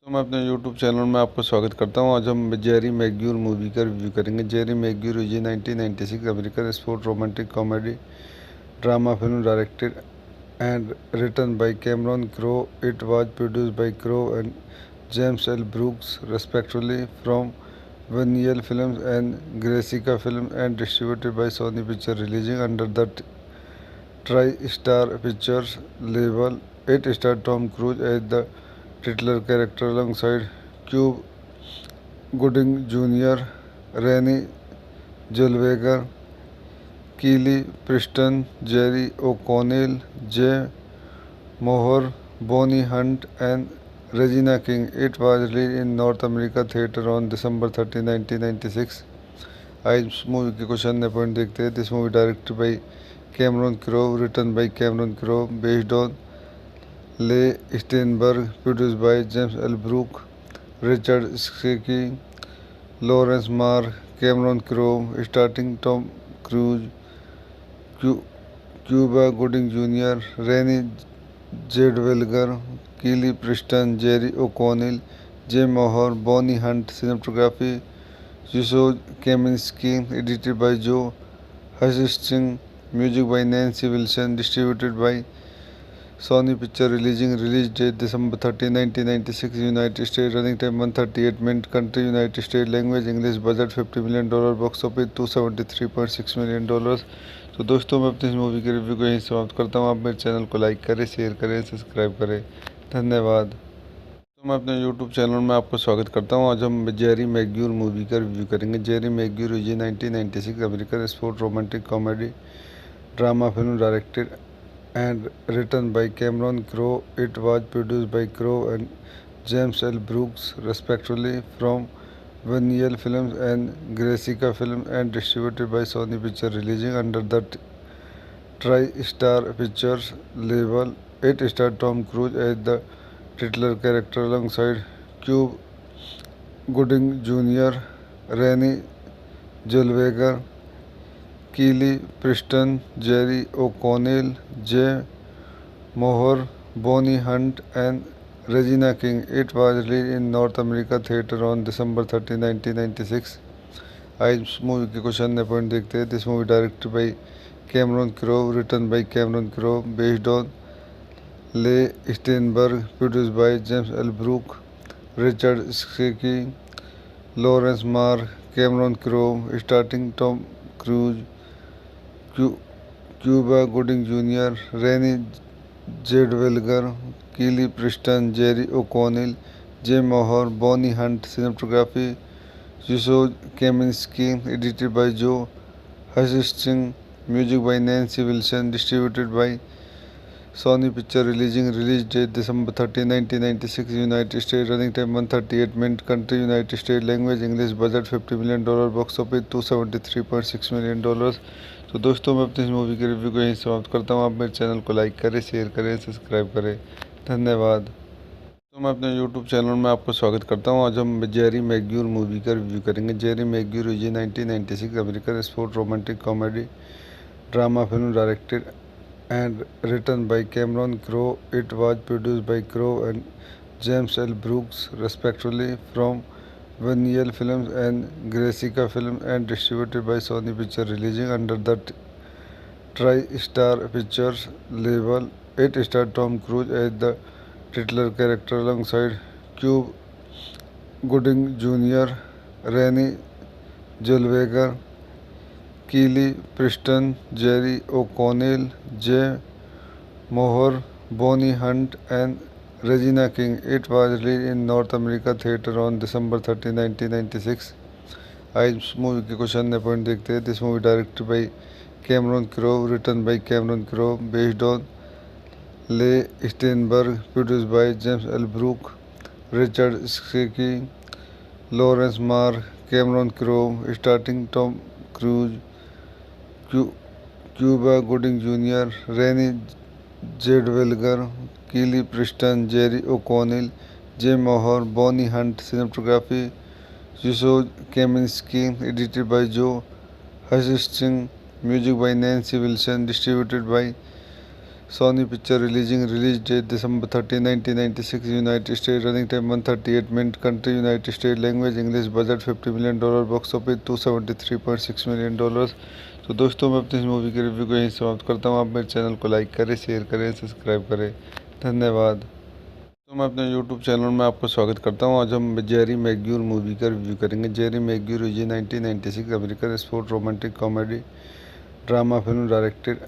तो मैं अपने यूट्यूब चैनल में आपको स्वागत करता हूं। आज हम जेरी मैग्यूर मूवी का रिव्यू करेंगे। Jerry Maguire is 1996 American sport romantic comedy drama film directed and written by Cameron Crowe. It was produced by Crowe and James L Brooks respectively from Vaniel Films and Grecica Film and distributed by Sony Pictures, releasing under the TriStar Pictures label. It starred Tom Cruise as the titular character alongside Cuba Gooding Jr., Rennie Zellweger, Keely Preston, Jerry O'Connell, Jay Moore, Bonnie Hunt, and Regina King. It was released in North America theater on December 30, 1996. आज इस movie के कुछ अन्य point देखते हैं। This movie directed by Cameron Crowe, written by Cameron Crowe, based on Leigh Steinberg, produced by James L Brook, Richard Sakai, Laurence Mark, Cameron Crowe, starting Tom Cruise, Cuba Gooding Junior, Renee Zellweger, Kelly Preston, Jerry O'Connell, Jay Mohr, Bonnie Hunt. Cinematography Yusuf Kaminski, edited by Joe Hutcherson, music by Nancy Wilson, distributed by Sony Pictures, release date December 30, 1996, United States, running time 138 minutes, country United States, language English, budget $50 million, box office $273.6 million. तो दोस्तों मैं अपनी इस movie के review को यहीं समाप्त करता हूँ। आप मेरे चैनल को लाइक करें, शेयर करें, सब्सक्राइब करें। धन्यवाद। तो मैं अपने यूट्यूब चैनल में आपको स्वागत करता हूं। आज हम जेरी मैग्यूर मूवी का रिव्यू करेंगे। Jerry Maguire is 1996 American sport romantic comedy drama film directed and written by Cameron Crowe. It was produced by Crowe and James L Brooks respectively from Vaniel Films and Grecica Film and distributed by Sony Pictures, releasing under the TriStar Pictures label. It starred Tom Cruise as the titular character alongside Cuba Gooding Jr., Rennie Zellweger, Keely Preston, Jerry O'Connell, Jay Moore, Bonnie Hunt, and Regina King. It was released in North America theater on December 30, 1996. आज इस movie के कुछ अन्य point देखते हैं। This movie directed by Cameron Crowe, written by Cameron Crowe, based on Leigh Steinberg, produced by James L Brook, Richard Sakai, Laurence Mark, Cameron Crowe, starting Tom Cruise, Cuba Gooding Junior, Renee Zellweger, Kelly Preston, Jerry O'Connell, Jay Mohr, Bonnie Hunt. Cinematography Yusuf Kaminski, edited by Joe. Hutchinson, music by Nancy Wilson, distributed by Sony Pictures, release date December 30, 1996, United States, running time 138 minutes, country United States, language English, budget $50 million, box office $273.6 million. तो दोस्तों मैं अपनी इस movie के review को यहीं समाप्त करता हूँ। आप मेरे चैनल को लाइक करें, शेयर करें, सब्सक्राइब करें। धन्यवाद। तो मैं अपने यूट्यूब चैनल में आपको स्वागत करता हूं। आज हम जेरी मैग्यूर मूवी का रिव्यू करेंगे। Jerry Maguire is 1996 American sport romantic comedy drama film directed and written by Cameron Crowe. It was produced by Crowe and James L Brooks respectively from Vaniel Films and Grecica Film and distributed by Sony Pictures, releasing under the TriStar Pictures label. It starred Tom Cruise as the titular character alongside Cuba Gooding Jr., Rennie Zellweger, Keely Preston, Jerry O'Connell, Jay Moore, Bonnie Hunt, and Regina King. It was released in North America theater on December 30, 1996. आज इस movie के कुछ अन्य point देखते हैं। This movie directed by Cameron Crowe, written by Cameron Crowe, based on Leigh Steinberg, produced by James L Brook, Richard Sakai, Laurence Mark, Cameron Crowe, starting Tom Cruise, Cuba Gooding Junior, Renee Zellweger, Kelly Preston, Jerry O'Connell, Jay Mohr, Bonnie Hunt. Cinematography Yusuf Kaminski, edited by Joe. Hutchinson, music by Nancy Wilson, distributed by Sony Picture release date December 30, 1996, United States, running time 138 minutes, country United States, language English, budget $50 million, box office $273.6 million। तो दोस्तों मैं अपनी इस movie के review को यहीं समाप्त करता हूँ। आप मेरे चैनल को लाइक करें, शेयर करें, सब्सक्राइब करें। धन्यवाद। तो मैं अपने YouTube चैनल में आपको स्वागत करता हूँ। आज हम जेरी मैग्यूर मूवी का रिव्यू करेंगे। Jerry Maguire is 1996 American sport romantic comedy drama film directed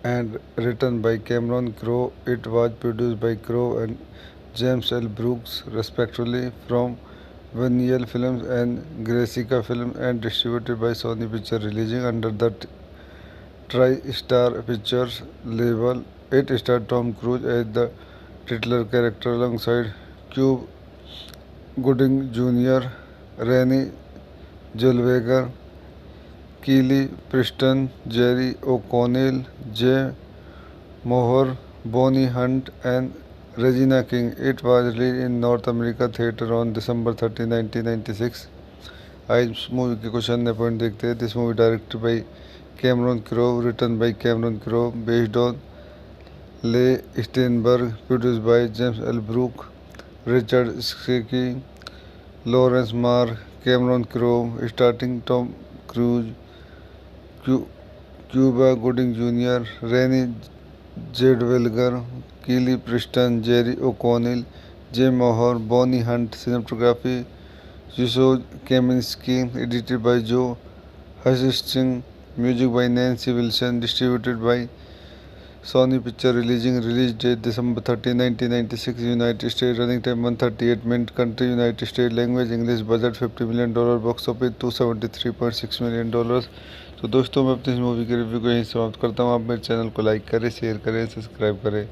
and written by Cameron Crowe. It was produced by Crowe and James L. Brooks respectively from Vaniel Films and Grecica Film and distributed by Sony Picture, releasing under the TriStar Pictures label. It starred Tom Cruise as the titular character alongside Cuba Gooding Jr., Renee Zellweger, Kelly Preston, Jerry O'Connell, Jay Moore, Bonnie Hunt, and Regina King. It was released in North America theater on December 30, 1996. आज इस movie के कुछ अन्य point देखते हैं। This movie directed by Cameron Crowe, written by Cameron Crowe, based on Leigh Steinberg, produced by James L Brook, Richard Sakai, Laurence Mark, Cameron Crowe, starting Tom Cruise, Cuba Gooding Junior, Renee Zellweger, Kelly Preston, Jerry O'Connell, Jay Mohr, Bonnie Hunt. Cinematography जिसोज Kaminski, edited by Joe Hutchinson, music by Nancy Wilson, distributed by Sony Picture, release date December 30, 1996, United States, running time 138 minutes, country United States, language English, budget $50 million, box office $273.6 million। तो दोस्तों मैं अपनी इस movie के review को यहीं समाप्त करता हूँ। आप मेरे चैनल को लाइक करें, शेयर करें, सब्सक्राइब करें।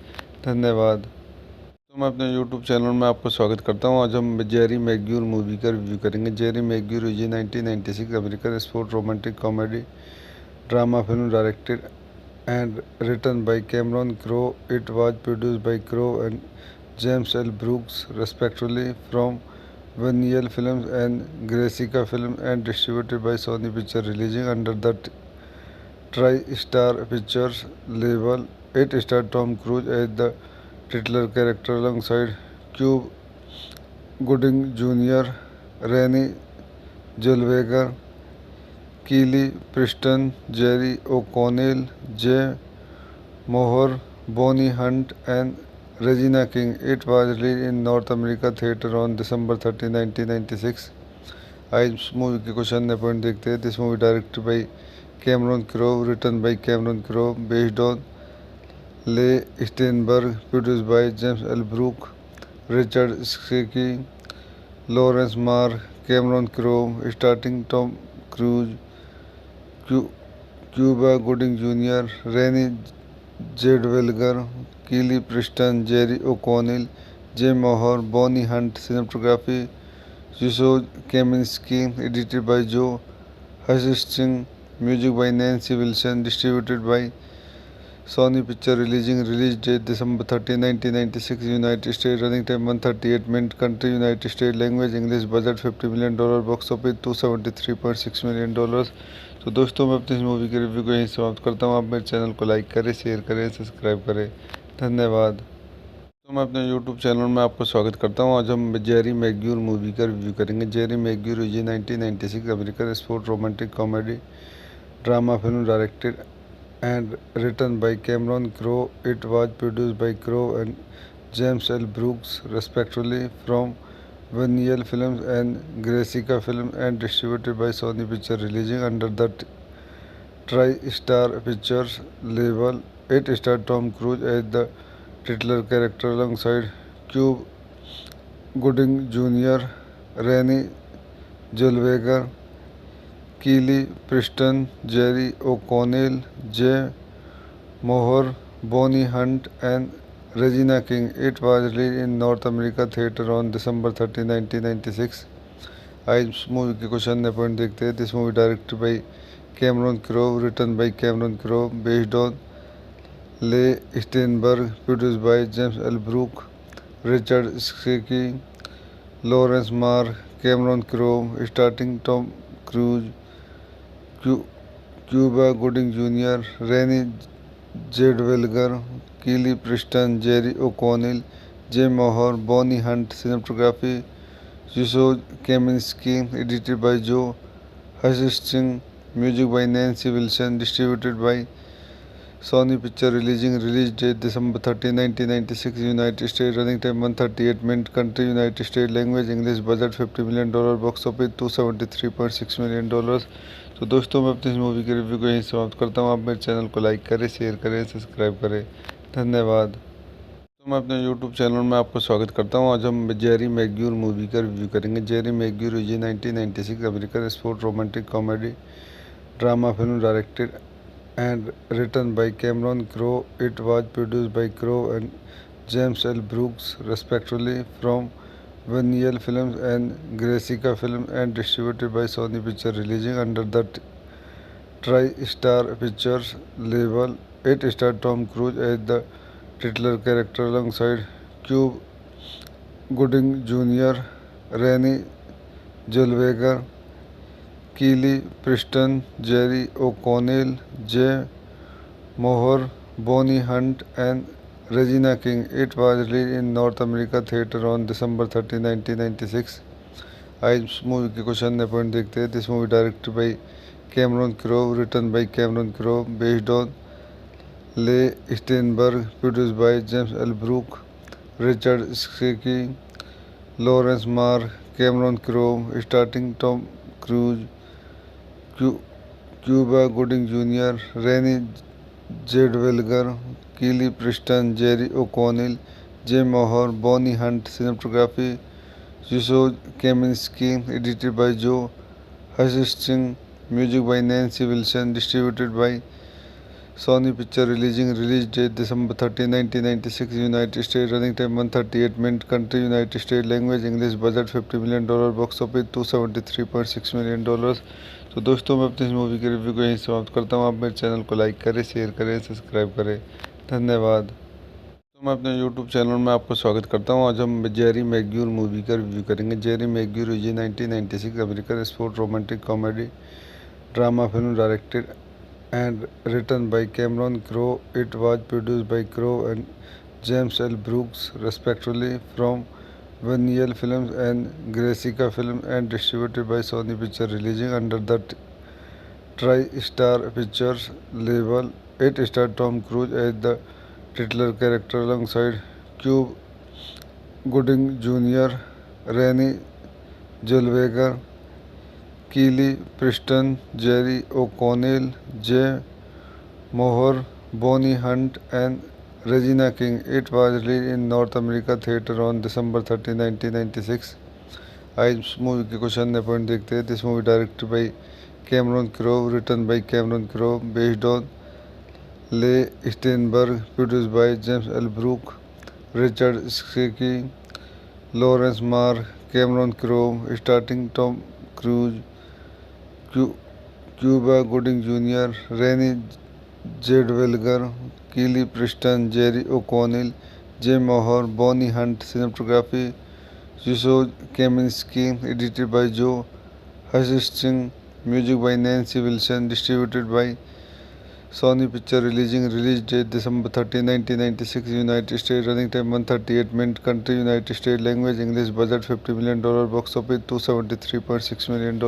धन्यवाद। तो मैं अपने YouTube चैनल में आपको स्वागत करता हूँ। आज हम जेरी मैग्यूर मूवी का रिव्यू करेंगे। Jerry Maguire is 1996 American sport romantic comedy drama film directed and written by Cameron Crowe. It was produced by Crowe and James L. Brooks respectively from Vaniel Films and Grecica Film and distributed by Sony Picture, releasing under the TriStar Pictures label. It starred Tom Cruise as the titular character alongside Cuba Gooding Jr., Renee Zellweger, Kelly Preston, Jerry O'Connell, Jay Moore, Bonnie Hunt, and Regina King. It was released in North America theater on December 30, 1996. आज इस movie के कुछ अन्य point देखते हैं। This movie directed by Cameron Crowe, written by Cameron Crowe, based on Leigh Steinberg, produced by James L Brook, Richard Sakai, Laurence Mark, Cameron Crowe, starting Tom Cruise, Cuba Gooding Junior, Renee Zellweger, Kelly Preston, Jerry O'Connell, Jay Mohr, Bonnie Hunt. Cinematography जिसोज Kaminski, edited by Joe Hutchinson, music by Nancy Wilson, distributed by Sony Picture, release date December 30, 1996, United States, running time 138 minutes, country United States, language English, budget $50 million, box office $273.6 million। तो दोस्तों मैं अपनी इस movie के review को यहीं समाप्त करता हूँ। आप मेरे चैनल को लाइक करें, शेयर करें, सब्सक्राइब करें। धन्यवाद। तो मैं अपने YouTube चैनल में आपको स्वागत करता हूँ। आज हम जेरी मैग्यूर मूवी का रिव्यू करेंगे। Jerry Maguire is 1996 American sport romantic comedy drama film directed and written by Cameron Crowe. It was produced by Crowe and James L. Brooks respectively from Vaniel Films and Grecica Film and distributed by Sony Picture, releasing under the TriStar Pictures label. It starred Tom Cruise as the titular character alongside Cuba Gooding Jr., Renee Zellweger, Kelly Preston, Jerry O'Connell, Jay Moore, Bonnie Hunt, and Regina King. It was released in North America theater on December 30, 1996. आज इस movie के कुछ अन्य point देखते हैं। This movie directed by Cameron Crowe, written by Cameron Crowe, based on Leigh Steinberg, produced by James L Brook, Richard Sakai, Laurence Mark, Cameron Crowe, starting Tom Cruise, Cuba Gooding Junior, Renee Jade Welger, Keely Preston, Jerry O'Connell, Jay Moore, Bonnie Hunt. Cinematography Yusuf Kaminsky. Edited by Joe Hutcherson. Music by Nancy Wilson. Distributed by Sony Picture. Release date December 30, 1996, United States. Running time 138 minutes. Country United States. Language English. Budget $50 million. Box office $273.6 million. तो दोस्तों मैं अपनी इस movie के review को यहीं समाप्त करता हूँ। आप मेरे चैनल को लाइक करें, शेयर करें, सब्सक्राइब करें। धन्यवाद। तो मैं अपने यूट्यूब चैनल में आपको स्वागत करता हूँ। आज हम जेरी मैग्यूर मूवी का रिव्यू करेंगे। Jerry Maguire is 1996 American sport romantic comedy drama film directed and written by Cameron Crowe. It was produced by Crowe and James L. Brooks, respectively, from Vaniel Films and Grecica Films, and distributed by Sony Pictures, releasing under the TriStar Pictures label. It starred Tom Cruise as the titular character alongside Cuba Gooding Jr., Renee Zellweger, Keely Preston, Jerry O'Connell, Jay Moore, Bonnie Hunt, and Regina King. It was released in North America theater on December 30, 1996. आज इस movie के कुछ अन्य point देखते हैं। This movie directed by Cameron Crowe, written by Cameron Crowe, based on Leigh Steinberg, produced by James L Brook, Richard Sakai, Laurence Mark, Cameron Crowe, starting Tom Cruise, Cuba Gooding Junior, Renee Zellweger, Kelly Preston, Jerry O'Connell, Jay Mohr, Bonnie Hunt. Cinematography Yusuf Kaminski. Edited by Joe Hutchinson. Music by Nancy Wilson. Distributed by Sony Picture. Release date December 30, 1996, United States. Running time 138 minutes. Country United States. Language English. Budget $50 million. Box office $273.6 million. तो दोस्तों मैं अपनी इस movie के review को यहीं समाप्त करता हूँ। आप मेरे चैनल को लाइक करें, शेयर करें, सब्सक्राइब करें। धन्यवाद। तो मैं अपने यूट्यूब चैनल में आपको स्वागत करता हूँ। आज हम जेरी मैग्यूर मूवी का रिव्यू करेंगे। Jerry Maguire is 1996 American sport romantic comedy drama film directed and written by Cameron Crowe. It was produced by Crowe and James L. Brooks, respectively, from Vaniel Films and Grecica Films, and distributed by Sony Pictures, releasing under the TriStar Pictures label. It starred Tom Cruise as the titular character alongside Cuba Gooding Jr., Renee Zellweger, Keely Preston, Jerry O'Connell, Jay Moore, Bonnie Hunt, and Regina King. It was released in North America theater on December 30, 1996. आज इस movie के कुछ अन्य point देखते हैं। This movie directed by Cameron Crowe, written by Cameron Crowe, based on Leigh Steinberg, produced by James L Brook, Richard Sakai, Laurence Mark, Cameron Crowe, starting Tom Cruise, Cuba Gooding Junior, Renee Zellweger, Kelly Preston, Jerry O'Connell, Jay Mohr, Bonnie Hunt. Cinematography Yusuf Kaminski. Edited by Joe Hutchinson. Music by Nancy Wilson. Distributed by Sony Picture. Release date December 30, 1996, United States. Running time 138 minutes. Country United States. Language English. Budget $50 million. Box office $273.6 million.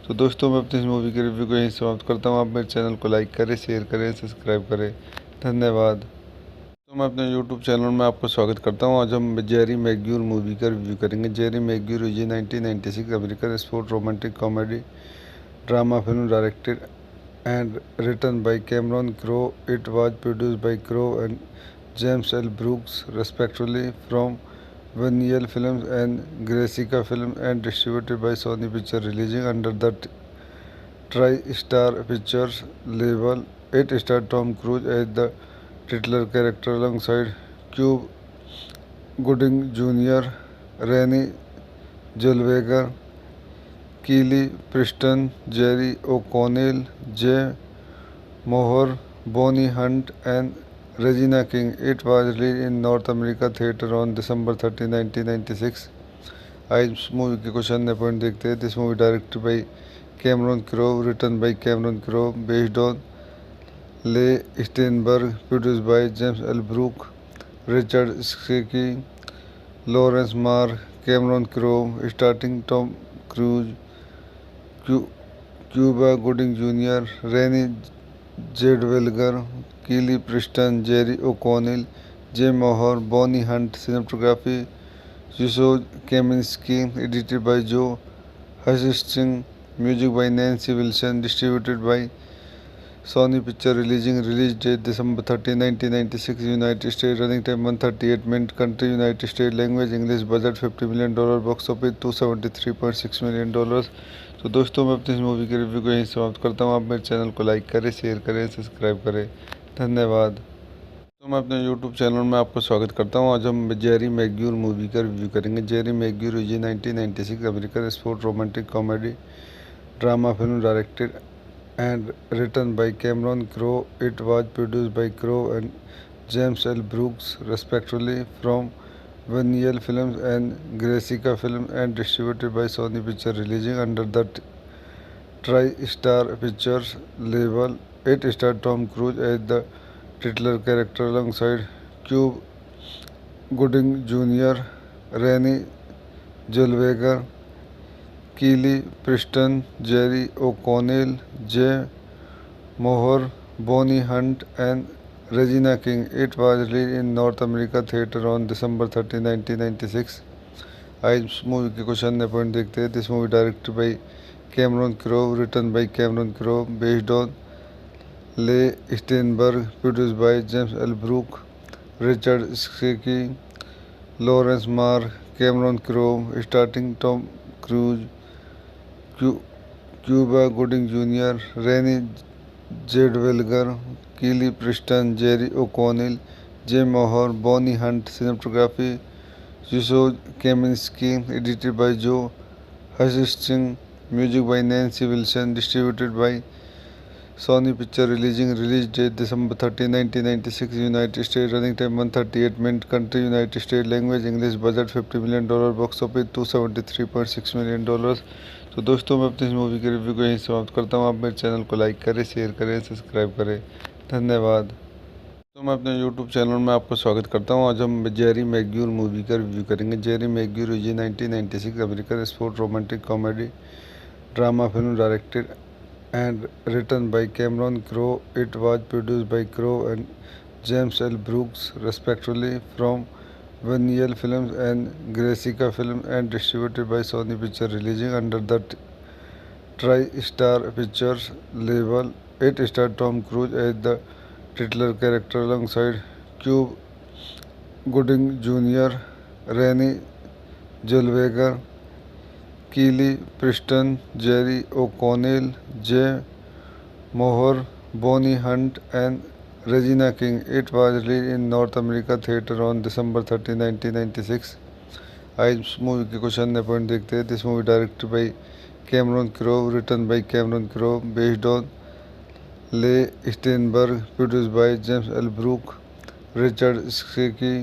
तो दोस्तों मैं अपनी इस movie के review को यहीं समाप्त करता हूँ। आप मेरे चैनल को लाइक करें, शेयर करें, सब्सक्राइब करें। धन्यवाद। तो मैं अपने यूट्यूब चैनल में आपको स्वागत करता हूँ। आज हम जेरी मैग्यूर मूवी का रिव्यू करेंगे। Jerry Maguire is 1996 American sport romantic comedy drama film directed and written by Cameron Crowe. It was produced by Crowe and James L. Brooks, respectively, from Vaniel Films and Grecica Films, and distributed by Sony Pictures, releasing under the TriStar Pictures label. It starred Tom Cruise as the titular character alongside Cuba Gooding Jr., Renee Zellweger, Keely Preston, Jerry O'Connell, Jay Moore, Bonnie Hunt, and Regina King. It was released in North America theater on December 30, 1996. आज इस movie के कुछ अन्य point देखते हैं। This movie directed by Cameron Crowe, written by Cameron Crowe, based on Leigh Steinberg, produced by James L. Brooke, Richard Schicke, Lawrence Marr, Cameron Crowe, starring Tom Cruise, Cuba Gooding Jr., Renée Zellweger, Kelly Preston, Jerry O'Connell, Jay Mohr, Bonnie Hunt. Cinematography Zizou Kaminsky, edited by Joe Hutcherson, music by Nancy Wilson, distributed by Sony Picture release date December 30, 1996, United States, running time 138 minutes, country United States, language English, budget $50 million, box office $273.6 million। तो दोस्तों मैं अपनी इस movie के review को यहीं समाप्त करता हूँ। आप मेरे चैनल को लाइक करें, शेयर करें, सब्सक्राइब करें। धन्यवाद। तो मैं अपने यूट्यूब चैनल में आपको स्वागत करता हूँ। आज हम जेरी मैग्यूर मूवी का रिव्यू करेंगे। Jerry Maguire is 1996 American sport romantic comedy drama film directed and written by Cameron Crowe. It was produced by Crowe and James L. Brooks, respectively, from Vaniel Films and Grecica Films, and distributed by Sony Picture, releasing under the TriStar Pictures label. It starred Tom Cruise as the titular character alongside Cuba Gooding Jr., Renée Zellweger, Kelly Preston, Jerry O'Connell, Jay Mohr, Bonnie Hunt, and Regina King. It was released in North America theater on December 30, 1996. आज इस movie के कुछ अन्य point देखते हैं। This movie directed by Cameron Crowe, written by Cameron Crowe, based on Leigh Steinberg, produced by James L Brook, Richard Sakai, Laurence Mark, Cameron Crowe, starting Tom Cruise, Cuba Gooding Jr., Renée Zellweger, Kelly Preston, Jerry O'Connell, Jay Mohr, Bonnie Hunt. Cinematography Zizou Kaminsky, edited by Joe Hutcherson, music by Nancy Wilson, distributed by Sony Picture, release date December 30, 1996, United States, running time 138 minutes, country United States, language English, budget $50 million, box office $273.6 million। तो दोस्तों मैं अपनी इस movie के review को यहीं समाप्त करता हूँ। आप मेरे चैनल को लाइक करें, शेयर करें, सब्सक्राइब करें। धन्यवाद। तो मैं अपने यूट्यूब चैनल में आपको स्वागत करता हूँ। आज हम जेरी मैग्यूर मूवी का रिव्यू करेंगे। Jerry Maguire is 1996 American sport romantic comedy drama film directed and written by Cameron Crowe. It was produced by Crowe and James L. Brooks, respectively, from Vaniel Films and Grecica Films, and distributed by Sony Picture, releasing under the TriStar Pictures label. It starred Tom Cruise as the titular character alongside Cuba Gooding Jr., Renée Zellweger, Kelly Preston, Jerry O'Connell, Jay Mohr, Bonnie Hunt, and Regina King. It was released in North America theater on December 30, 1996. आज इस movie के कुछ अन्य point देखते हैं। This movie directed by Cameron Crowe, written by Cameron Crowe, based on Leigh Steinberg, produced by James L Brook, Richard Sakai,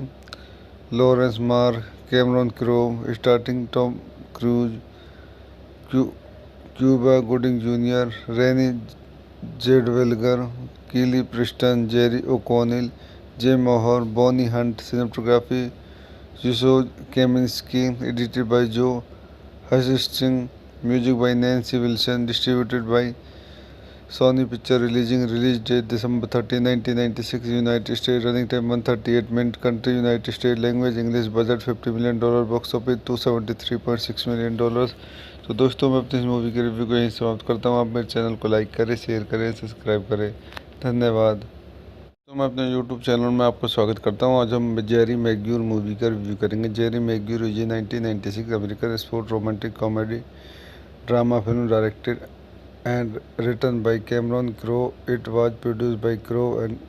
Laurence Mark, Cameron Crowe, starting Tom Cruise, Cuba Gooding Jr., Renée Zellweger, Kelly Preston, Jerry O'Connell, Jay Mohr, Bonnie Hunt. Cinematography Zizou Kaminsky, edited by Joe Hutcherson, music by Nancy Wilson, distributed by Sony Picture, release date December 30, 1996, United States, running time 138 minutes, country United States, language English, budget $50 million, box office $273.6 million। तो दोस्तों मैं अपनी इस movie के review को यहीं समाप्त करता हूँ। आप मेरे चैनल को लाइक करें, शेयर करें, सब्सक्राइब करें। धन्यवाद। तो मैं अपने यूट्यूब चैनल में आपको स्वागत करता हूँ। आज हम जेरी मैग्यूर मूवी का रिव्यू करेंगे। Jerry Maguire is 1996 American sport romantic comedy drama film directed and written by Cameron Crowe. It was produced by Crowe and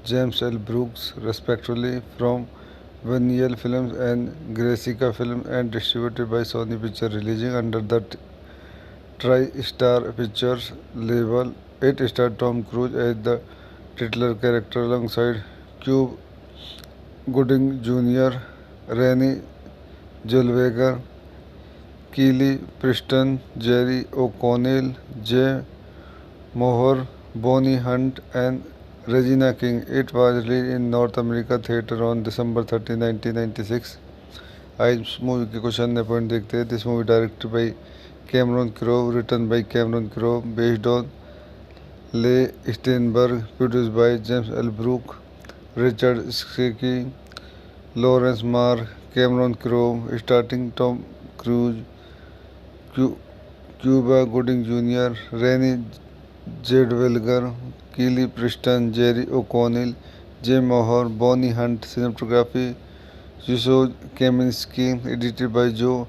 James L. Brooks, respectively, from Vaniel Films and Grecica Films, and distributed by Sony Picture, releasing under the TriStar Pictures label. It starred Tom Cruise as the titular character alongside Cuba Gooding Jr., Renée Zellweger, Kelly Preston, Jerry O'Connell, Jay Mohr, Bonnie Hunt, and Regina King. It was released in North America theater on December 30, 1996. आज इस movie के कुछ अन्य point देखते हैं. This movie directed by Cameron Crowe, written by Cameron Crowe, based on Leigh Steinberg, produced by James L Brook, Richard Sakai, Laurence Mark, Cameron Crowe, starting Tom Cruise, Cuba Gooding Junior, Renee Zellweger, Kelly Preston, Jerry O'Connell, Jay Mohr, Bonnie Hunt. Cinematography Yusoj Kaminski, edited by Joe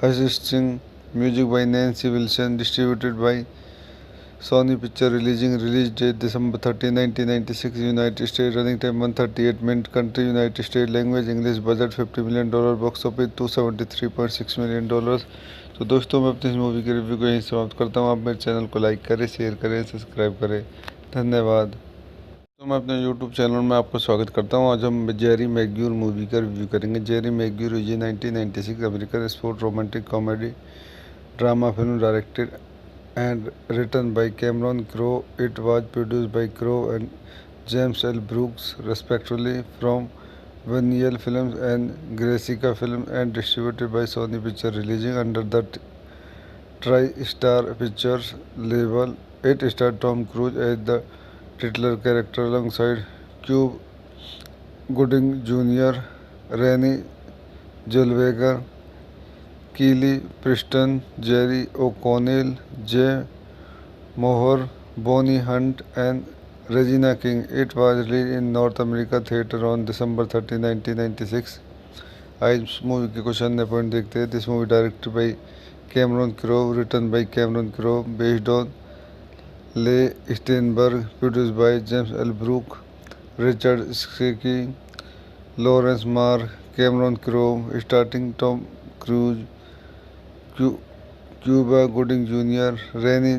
Hutcherson, music by Nancy Wilson, distributed by Sony Pictures, release date December 30, 1996, United States, running time 138 minutes, country United States, language English, budget $50 million, box office $273.6 million. तो दोस्तों मैं अपनी इस movie के review को यहीं समाप्त करता हूँ. आप मेरे चैनल को लाइक करें, शेयर करें, सब्सक्राइब करें. धन्यवाद. तो मैं अपने YouTube चैनल में आपको स्वागत करता हूँ. आज हम जेरी मैग्यूर मूवी का रिव्यू करेंगे. Jerry Maguire is 1996 American sport romantic comedy drama film directed and written by Cameron Crowe. It was produced by Crowe and James L Brooks respectively from Vinyl films and Gracie film and distributed by Sony picture, releasing under the TriStar pictures label. It star Tom Cruise as the titular character alongside Cuba Gooding Jr., Renée Zellweger, Kelly Preston, Jerry O'Connell, Jay Mohr, Bonnie Hunt, and Regina King. It was released in North America theater on December 30, 1996. आज इस movie के कुछ अन्य point देखते हैं. This movie directed by Cameron Crowe, written by Cameron Crowe, based on Leigh Steinberg, produced by James L Brook, Richard Sakai, Laurence Mark, Cameron Crowe, starting Tom Cruise, Cuba Gooding Junior, Renee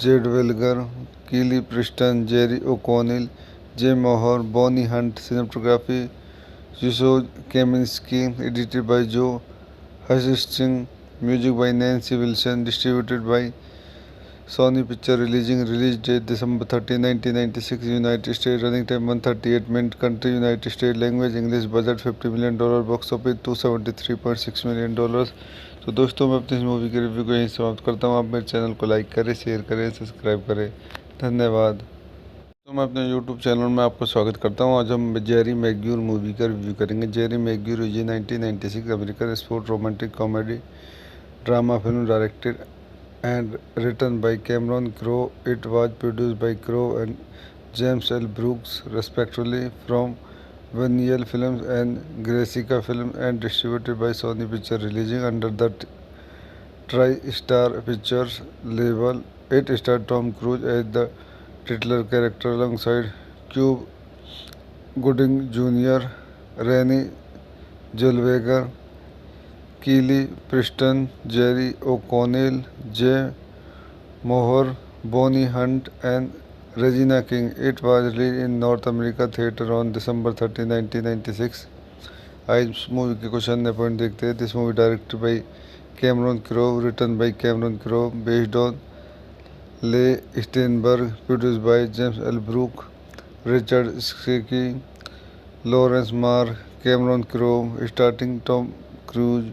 Zellweger, Kelly Preston, Jerry O'Connell, Jay Mohr, Bonnie Hunt. Cinematography यूसोज Kaminski, edited by Joe Hutchinson, music by Nancy Wilson, distributed by Sony Pictures, release date December 30, 1996, United States, running time 138 minutes, country United States, language English, budget $50 million, box office $273.6 million. तो दोस्तों मैं अपनी इस movie के review को यहीं समाप्त करता हूँ. आप मेरे चैनल को लाइक करें, शेयर करें, सब्सक्राइब करें. धन्यवाद. तो मैं अपने YouTube चैनल में आपको स्वागत करता हूँ. आज हम जेरी मैग्यूर मूवी का रिव्यू करेंगे. Jerry Maguire is 1996 American sport romantic comedy drama film directed and written by Cameron Crowe. It was produced by Crowe and James L. Brooks respectively from Vaniel Films and Grecica Film and distributed by Sony Pictures, releasing under the TriStar Pictures label. It starred Tom Cruise as the titular character alongside Cuba Gooding Jr., Renée Zellweger, Kelly Preston, Jerry O'Connell, Jay Mohr, Bonnie Hunt, and Regina King. It was released in North America theater on December 30, 1996. आज इस movie के कुछ अन्य point देखते हैं. This movie directed by Cameron Crowe, written by Cameron Crowe, based on Leigh Steinberg, produced by James L Brook, Richard Sakai, Laurence Mark, Cameron Crowe, starting Tom Cruise,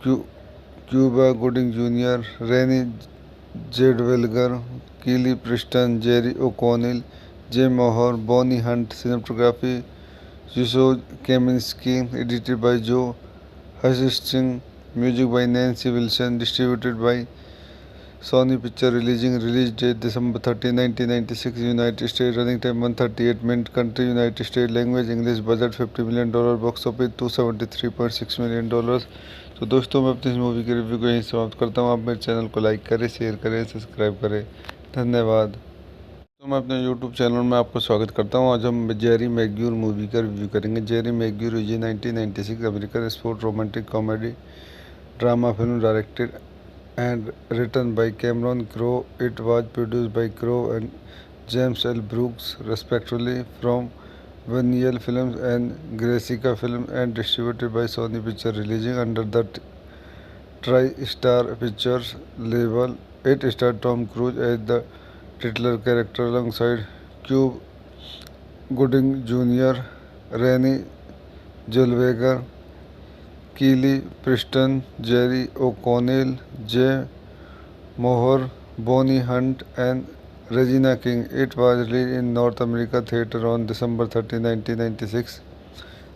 Cuba Gooding Junior, Renee Zellweger, Kelly Preston, Jerry O'Connell, Jay Mohr, Bonnie Hunt. Cinematography यूसोज Kaminski, edited by Joe Hutchinson, music by Nancy Wilson, distributed by Sony Pictures, release date December 30, 1996, United States, running time 138 minutes, country United States, language English, budget $50 million, box office $273.6 million. तो दोस्तों मैं अपनी इस movie के review को यहीं समाप्त करता हूँ. आप मेरे चैनल को लाइक करें, शेयर करें, सब्सक्राइब करें. धन्यवाद. तो मैं अपने YouTube चैनल में आपको स्वागत करता हूँ. आज हम जेरी मैग्यूर मूवी का रिव्यू करेंगे. Jerry Maguire is 1996 American sport romantic comedy drama film directed and written by Cameron Crowe. It was produced by Crowe and James L. Brooks respectively from Vaniel Films and Grecica Film and distributed by Sony Pictures, releasing under the TriStar Pictures label. It starred Tom Cruise as the titular character alongside Cuba Gooding Junior, Renee Zellweger, Kelly Preston, Jerry O'Connell, Jay मोहर, Bonnie Hunt, and Regina King. It was released in North America theater on December 30, 1996.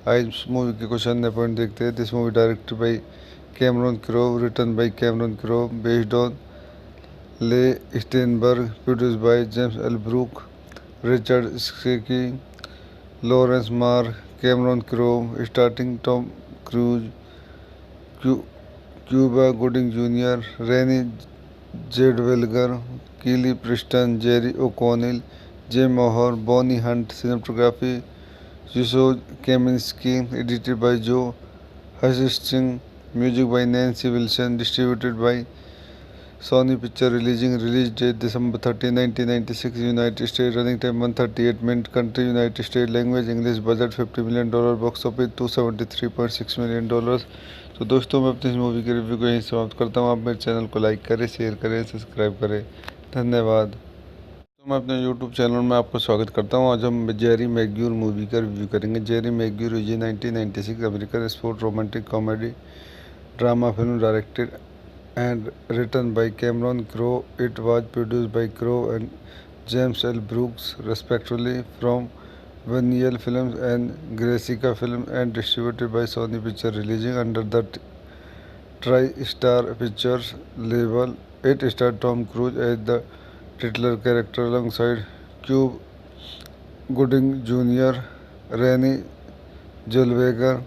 आज इस movie के question point देखते हैं. This movie directed by Cameron Crowe, written by Cameron Crowe, based on Leigh Steinberg, produced by James L Brook, Richard Sakai, Laurence Mark, Cameron Crowe, starting Tom Cruise, Cuba Gooding Junior, Renee Zellweger, Kelly Preston, Jerry O'Connell, Jay Mohr, Bonnie Hunt. Cinematography Zizou Kaminsky, edited by Joe Hutcherson, music by Nancy Wilson, distributed by Sony Pictures. Release date December 30, 1996, United States. Running time 138 minutes. Country United States. Language English. Budget $50 million. Box office $273.6 million. तो दोस्तों मैं अपनी इस movie के review को यहीं समाप्त करता हूँ. आप मेरे चैनल को लाइक करें, शेयर करें, सब्सक्राइब करें. धन्यवाद. तो मैं अपने यूट्यूब चैनल में आपको स्वागत करता हूँ. आज हम जेरी मैग्यूर मूवी का रिव्यू करेंगे. Jerry Maguire is 1996 American sport romantic comedy drama film directed and written by Cameron Crowe. It was produced by Crowe and James L. Brooks, respectively, from Vaniel Films and Grecica Films, and distributed by Sony Pictures. Releasing under the TriStar Pictures label. It starred Tom Cruise as the titular character alongside Cuba Gooding Jr., Renée Zellweger,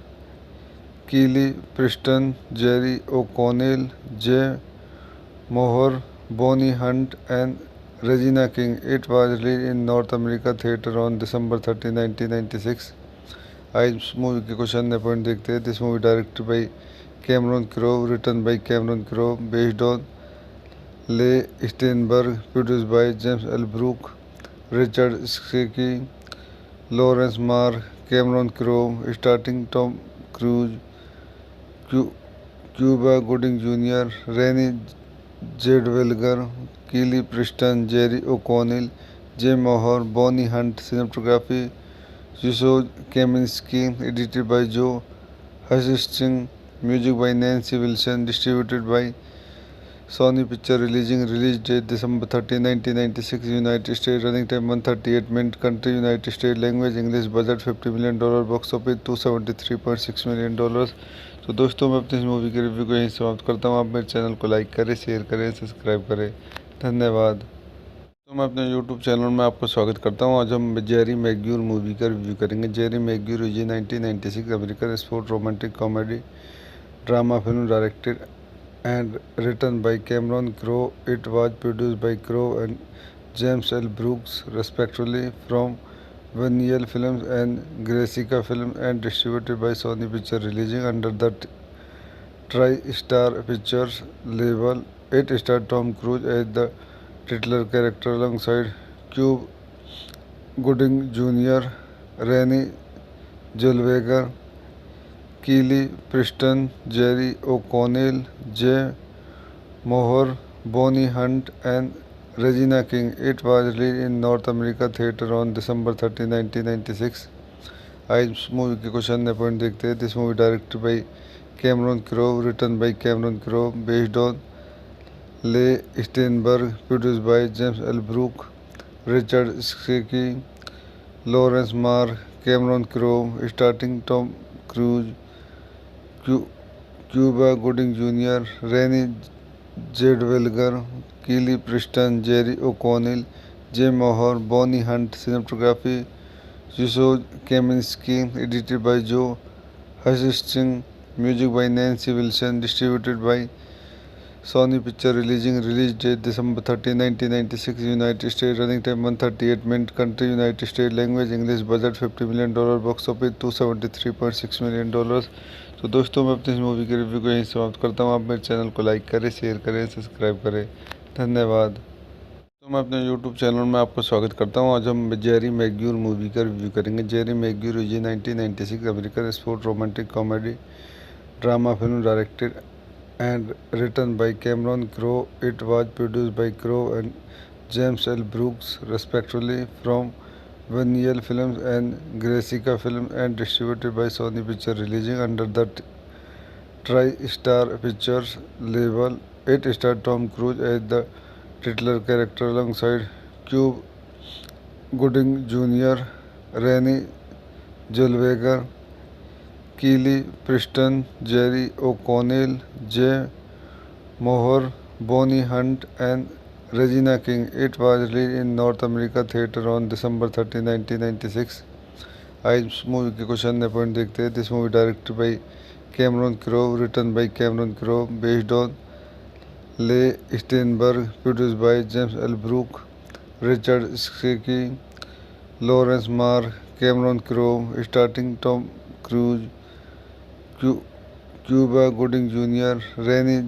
Keely Preston, Jerry O'Connell, Jay Mohr, Bonnie Hunt, and Regina King. It was released in North America theater on December 30, 1996. आज इस movie के question point देखते हैं. This movie directed by Cameron Crowe, written by Cameron Crowe, based on Leigh Steinberg, produced by James L Brook, Richard Sakai, Laurence Mark, Cameron Crowe, starting Tom Cruise, Cuba Gooding Junior, Renee Zellweger, Kelly Preston, Jerry O'Connell, Jay Mohr, Bonnie Hunt. Cinematography Zizou Kaminsky, edited by Joe Hutcherson, music by Nancy Wilson, distributed by Sony Pictures. Release date December 30, 1996, United States. Running time 138 minutes. Country United States. Language English. Budget $50 million. Box office $273.6 million. तो दोस्तों मैं अपनी इस movie के review को यहीं समाप्त करता हूँ. आप मेरे चैनल को लाइक करें, शेयर करें, सब्सक्राइब करें. धन्यवाद. तो मैं अपने यूट्यूब चैनल में आपको स्वागत करता हूँ. आज हम जेरी मैग्यूर मूवी का रिव्यू करेंगे. Jerry Maguire is 1996 American sport romantic comedy drama film directed and written by Cameron Crowe. It was produced by Crowe and James L. Brooks, respectively, from Vaniel Films and Grecica Films, and distributed by Sony Pictures. Releasing under the TriStar Pictures label. It starred Tom Cruise as the titular character alongside Cuba Gooding Jr., Renée Zellweger, Keely Preston, Jerry O'Connell, Jay Mohr, Bonnie Hunt, and Regina King. It was released in North America theater on December 30, 1996. आज इस movie के question point देखते हैं. This movie directed by Cameron Crowe, written by Cameron Crowe, based on Leigh Steinberg, produced by James L Brook, Richard Sakai, Laurence Mark, Cameron Crowe, starting Tom Cruise, Cuba Gooding Junior, Renee Zellweger, Kelly Preston, Jerry O'Connell, Jay Mohr, Bonnie Hunt. Cinematography Zizou Kaminsky, edited by Joe Hutcherson, music by Nancy Wilson, distributed by Sony Pictures. Release date December 30, 1996, United States. Running time 138 minutes. Country United States. Language English. Budget $50 million. Box office $273.6 million. तो दोस्तों मैं अपनी इस movie के review को यहीं समाप्त करता हूँ. आप मेरे चैनल को लाइक करें, शेयर करें, सब्सक्राइब करें. धन्यवाद. तो मैं अपने यूट्यूब चैनल में आपको स्वागत करता हूँ. आज हम जेरी मैग्यूर मूवी का रिव्यू करेंगे. Jerry Maguire is 1996 American sport romantic comedy drama film directed and written by Cameron Crowe. It was produced by Crowe and James L. Brooks, respectively, from Vaniel Films and Grecica Film and distributed by Sony Picture, releasing under the TriStar Pictures label. It starred Tom Cruise as the titular character alongside Cuba Gooding Jr., Renee Zellweger, Kelly Preston, Jerry O'Connell, Jay Moore, Bonnie Hunt, and Regina King. It was released in North America theater on December 30, 1996. आज इस movie के कुछ अन्य point देखते हैं. This movie directed by Cameron Crowe, written by Cameron Crowe, based on Leigh Steinberg, produced by James L Brook, Richard Sakai, Laurence Mark, Cameron Crowe, starting Tom Cruise, Cuba Gooding Junior, Renee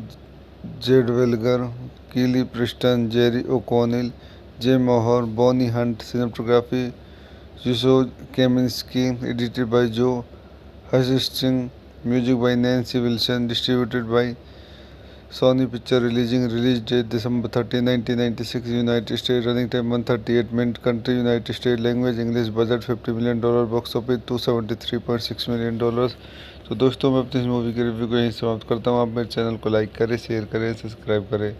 Zellweger, Kelly Preston, Jerry O'Connell, Jay Mohr, Bonnie Hunt. Cinematography Yusuf Kaminski, edited by Joe Hutcherson, music by Nancy Wilson, distributed by Sony Picture, release date December 30, 1996, United States, running time 138 minutes, country United States, language English, budget $50 million, box office $273.6 million. तो दोस्तों मैं अपनी इस movie के review को यहीं समाप्त करता हूँ. आप मेरे चैनल को लाइक करें, शेयर करें, सब्सक्राइब करें.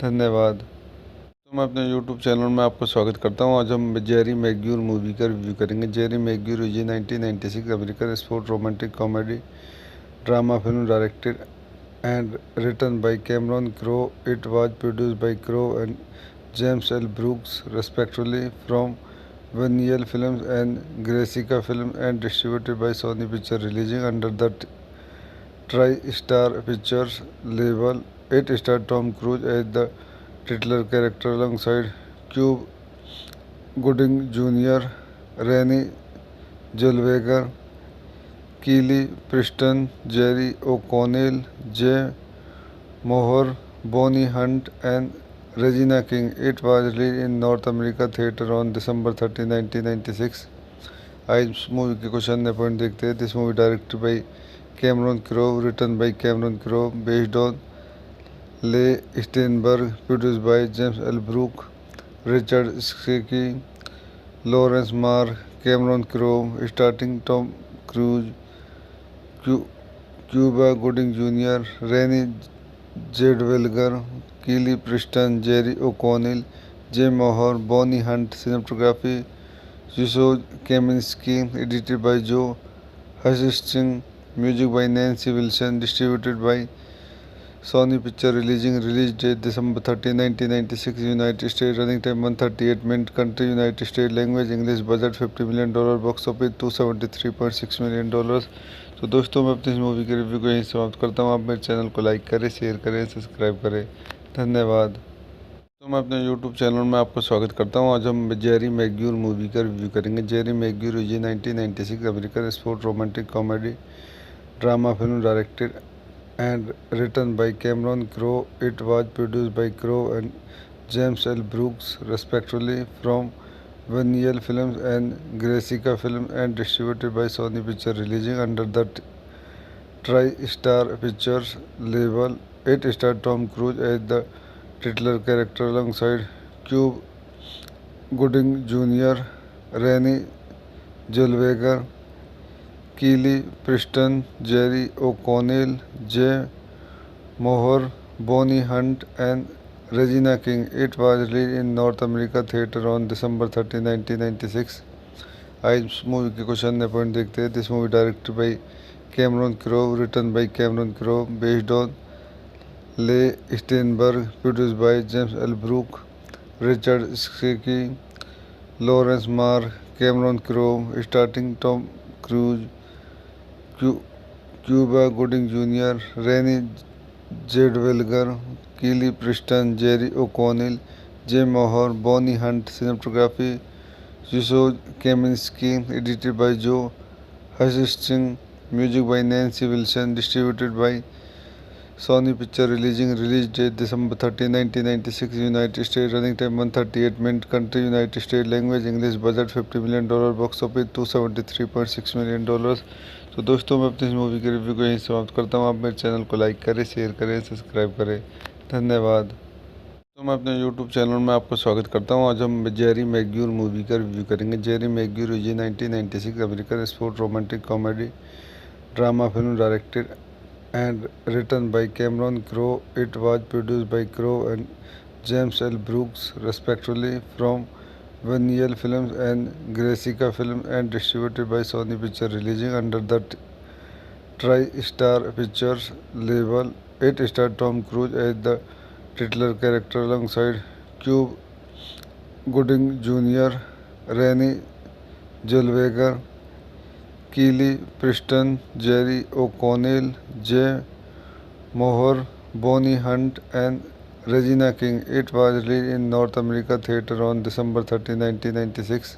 धन्यवाद. तो मैं अपने YouTube चैनल में आपको स्वागत करता हूँ. आज हम जेरी मैग्यूर मूवी का रिव्यू करेंगे. Jerry Maguire is 1996 American sport romantic comedy drama film directed and written by Cameron Crowe. It was produced by Crowe and James L Brooks respectively from Vinyl films and Gracie film and distributed by Sony picture, releasing under the TriStar Pictures label. It starred Tom Cruise as the titular character alongside Cuba Gooding Jr., Renee Zellweger, Kelly Preston, Jerry O'Connell, Jay Moore, Bonnie Hunt, and Regina King. It was released in North America theater on December 30, 1996. आज इस movie के कुछ अन्य point देखते हैं. This movie directed by Cameron Crowe, written by Cameron Crowe, based on Leigh Steinberg, produced by James L Brook, Richard Sakai, Laurence Mark, Cameron Crowe, starting Tom Cruise, Cuba Gooding Junior, Renee Zellweger, Kelly Preston, Jerry O'Connell, Jay Mohr, Bonnie Hunt. Cinematography Yusuf Kaminski, edited by Joe Hutcherson, music by Nancy Wilson, distributed by Sony Picture, release date December 30, 1996, United States, running time 138 minutes, country United States, language English, budget $50 million, box office $273.6 million. तो दोस्तों मैं अपनी इस movie के review को यहीं समाप्त करता हूँ. आप मेरे चैनल को लाइक करें, शेयर करें, सब्सक्राइब करें. धन्यवाद. तो मैं अपने YouTube चैनल में आपको स्वागत करता हूँ. आज हम जेरी मैग्यूर मूवी का रिव्यू करेंगे. Jerry Maguire is 1996 American sport romantic comedy drama film directed and written by Cameron Crowe. It was produced by Crowe and James L Brooks respectively from Vinyl films and Gracie film and distributed by Sony picture, releasing under the TriStar Pictures label. It starred Tom Cruise as the titular character alongside Cuba Gooding Jr., Renee Zellweger, Kelly Preston, Jerry O'Connell, Jay Moore, Bonnie Hunt, and Regina King. It was released in North America theater on December 30, 1996. आज इस movie के कुछ अन्य point देखते हैं. This movie directed by Cameron Crowe, written by Cameron Crowe, based on Leigh Steinberg, produced by James L Brook, Richard Sakai, Laurence Mark, Cameron Crowe, starting Tom Cruise, Cuba Gooding Junior, Renee Zellweger, Kelly Preston, Jerry O'Connell, Jay Mohr, Bonnie Hunt. Cinematography Yusuf Kaminski, edited by Joe Hutcherson, music by Nancy Wilson, distributed by Sony Picture, release date December 30, 1996, United States, running time 138 minutes, country United States, language English, budget $50 million, box office $273.6 million. तो दोस्तों मैं अपनी इस movie के review को यहीं समाप्त करता हूँ. आप मेरे चैनल को लाइक करें, शेयर करें, सब्सक्राइब करें. धन्यवाद. तो मैं अपने YouTube चैनल में आपका स्वागत करता हूं। आज हम जेरी मैग्यूर मूवी का रिव्यू करेंगे। Jerry Maguire is 1996 American sport romantic comedy drama film directed and written by Cameron Crowe. It was produced by Crowe and James L. Brooks, respectively, from Vaniel Films and Grecica Films, and distributed by Sony Pictures, releasing under the TriStar Pictures label. It starred Tom Cruise as the titular character alongside Cuba Gooding Jr., Rennie Zellweger, Keely Preston, Jerry O'Connell, Jay Moore, Bonnie Hunt, and Regina King. It was released in North America theater on December 30, 1996.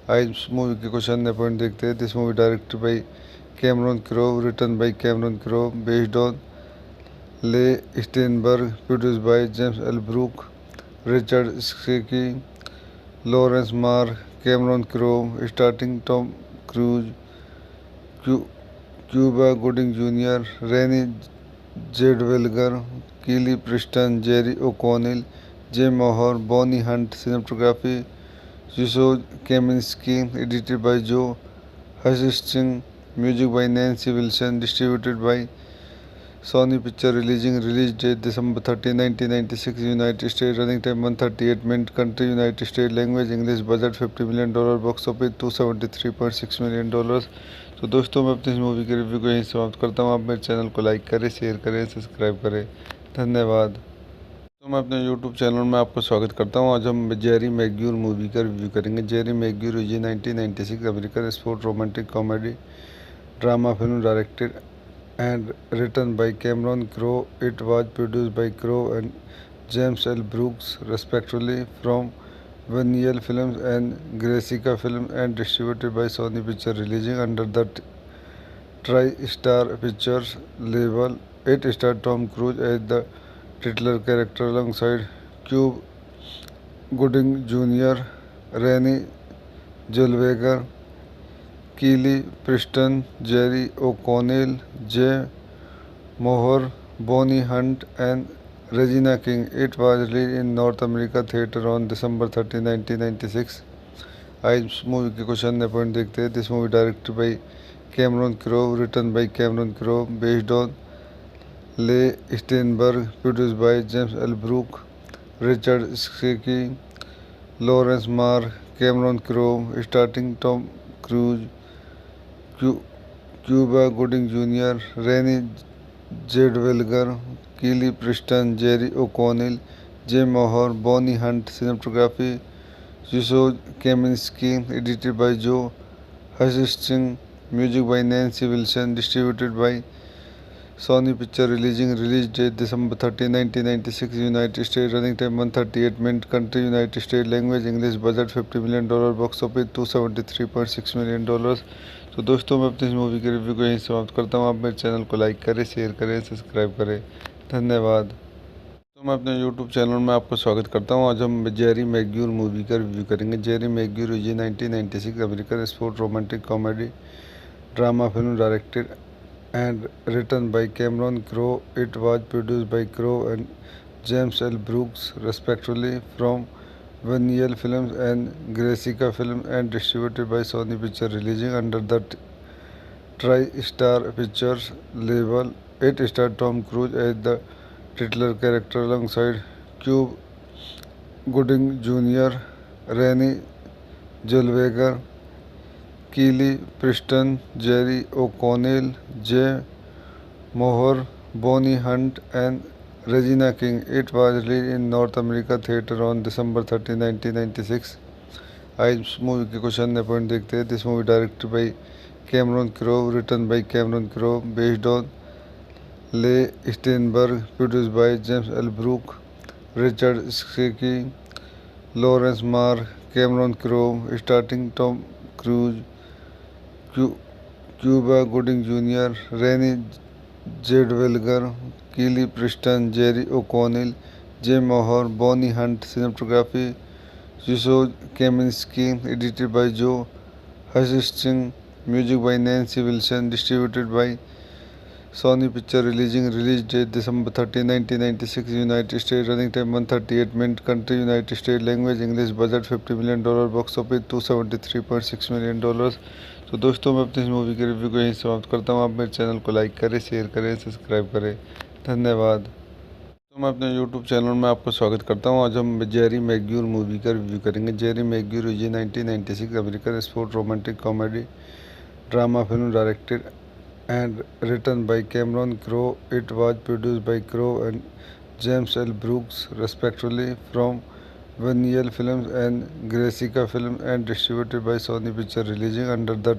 आज इस movie के कुछ अन्य point देखते हैं। This movie directed by Cameron Crowe, written by Cameron Crowe, based on Leigh Steinberg, produced by James L Brook, Richard Sakai, Laurence Mark, Cameron Crowe, starting Tom Cruise, Cuba Gooding Junior, Renee Zellweger, Kelly Preston, Jerry O'Connell, Jay Mohr, Bonnie Hunt. Cinematography जिसोज Kaminski, edited by Joe Hutchinson, music by Nancy Wilson, distributed by Sony Pictures, release date December 30, 1996, United States, running time 138 minutes, country United States, language English, budget $50 million, box office $273.6 million। तो दोस्तों मैं अपनी इस movie के review को यहीं समाप्त करता हूँ। आप मेरे चैनल को लाइक करें, शेयर करें, सब्सक्राइब करें। धन्यवाद। तो मैं अपने YouTube चैनल में आपका स्वागत करता हूँ। आज हम जेरी मैग्यूर मूवी का रिव्यू करेंगे। Jerry Maguire is 1996 American sport romantic comedy drama film directed and written by Cameron Crowe. It was produced by Crowe and James L. Brooks, respectively, from Vaniel Films and Grecica Films, and distributed by Sony Pictures, releasing under the TriStar Pictures label. It starred Tom Cruise as the titular character alongside Cuba Gooding Jr., Rennie Zellweger, Keely Preston, Jerry O'Connell, Jay Moore, Bonnie Hunt, and Regina King. It was released in North America theater on December 30, 1996. आज इस movie के कुछ अन्य point देखते हैं। This movie directed by Cameron Crowe, written by Cameron Crowe, based on Leigh Steinberg, produced by James L Brook, Richard Sakai, Laurence Mark, Cameron Crowe, starting Tom Cruise, Cuba Gooding Junior, Renee Zellweger, Kelly Preston, Jerry O'Connell, Jay Mohr, Bonnie Hunt. Cinematography जिसोज Kaminski, edited by Joe, Sony Pictures, release date December 30, 1996, United States, running time 138 minutes, country United States, language English, budget $50 million, box office $273.6 million। तो दोस्तों मैं अपनी इस movie के review को यहीं समाप्त करता हूँ। आप मेरे चैनल को लाइक करें, शेयर करें, सब्सक्राइब करें। धन्यवाद। तो मैं अपने YouTube चैनल में आपका स्वागत करता हूँ। आज हम जेरी मैग्यूर मूवी का रिव्यू करेंगे। Jerry Maguire is 1996 American sport romantic comedy drama film directed and written by Cameron Crowe. It was produced by Crowe and James L. Brooks, respectively, from Vaniel Films and Grecica Films, and distributed by Sony Pictures, releasing under the TriStar Pictures label. It starred Tom Cruise as the titular character alongside Cuba Gooding Jr., Rennie Zellweger, Keely Preston, Jerry O'Connell, Jay Moore, Bonnie Hunt, and Regina King. It was released in North America theater on December 30, 1996. आज इस movie के कुछ अन्य point देखते हैं। This movie directed by Cameron Crowe, written by Cameron Crowe, based on Leigh Steinberg, produced by James L Brook, Richard Sakai, Laurence Mark, Cameron Crowe, starting Tom Cruise, Cuba Gooding Junior, Renee Zellweger, Kelly Preston, Jerry O'Connell, Jay Mohr, Bonnie Hunt. Cinematography जिसोज Kaminski, edited by Joe Hutchinson, music by Nancy Wilson, distributed by Sony Picture release date December 30, 1996, United States, running time 138 minutes, country United States, language English, budget $50 million, box office $273.6 million। तो दोस्तों मैं अपनी इस movie के review को यहीं समाप्त करता हूँ। आप मेरे चैनल को लाइक करें, शेयर करें, सब्सक्राइब करें। धन्यवाद। तो मैं अपने यूट्यूब चैनल में आपका स्वागत करता हूँ। आज हम जेरी मैग्यूर मूवी का रिव्यू करेंगे। Jerry Maguire is 1996 American sport romantic comedy drama film directed and written by Cameron Crowe. It was produced by Crowe and James L. Brooks, respectively, from Vaniel Films and Grecica Films, and distributed by Sony Picture, releasing under the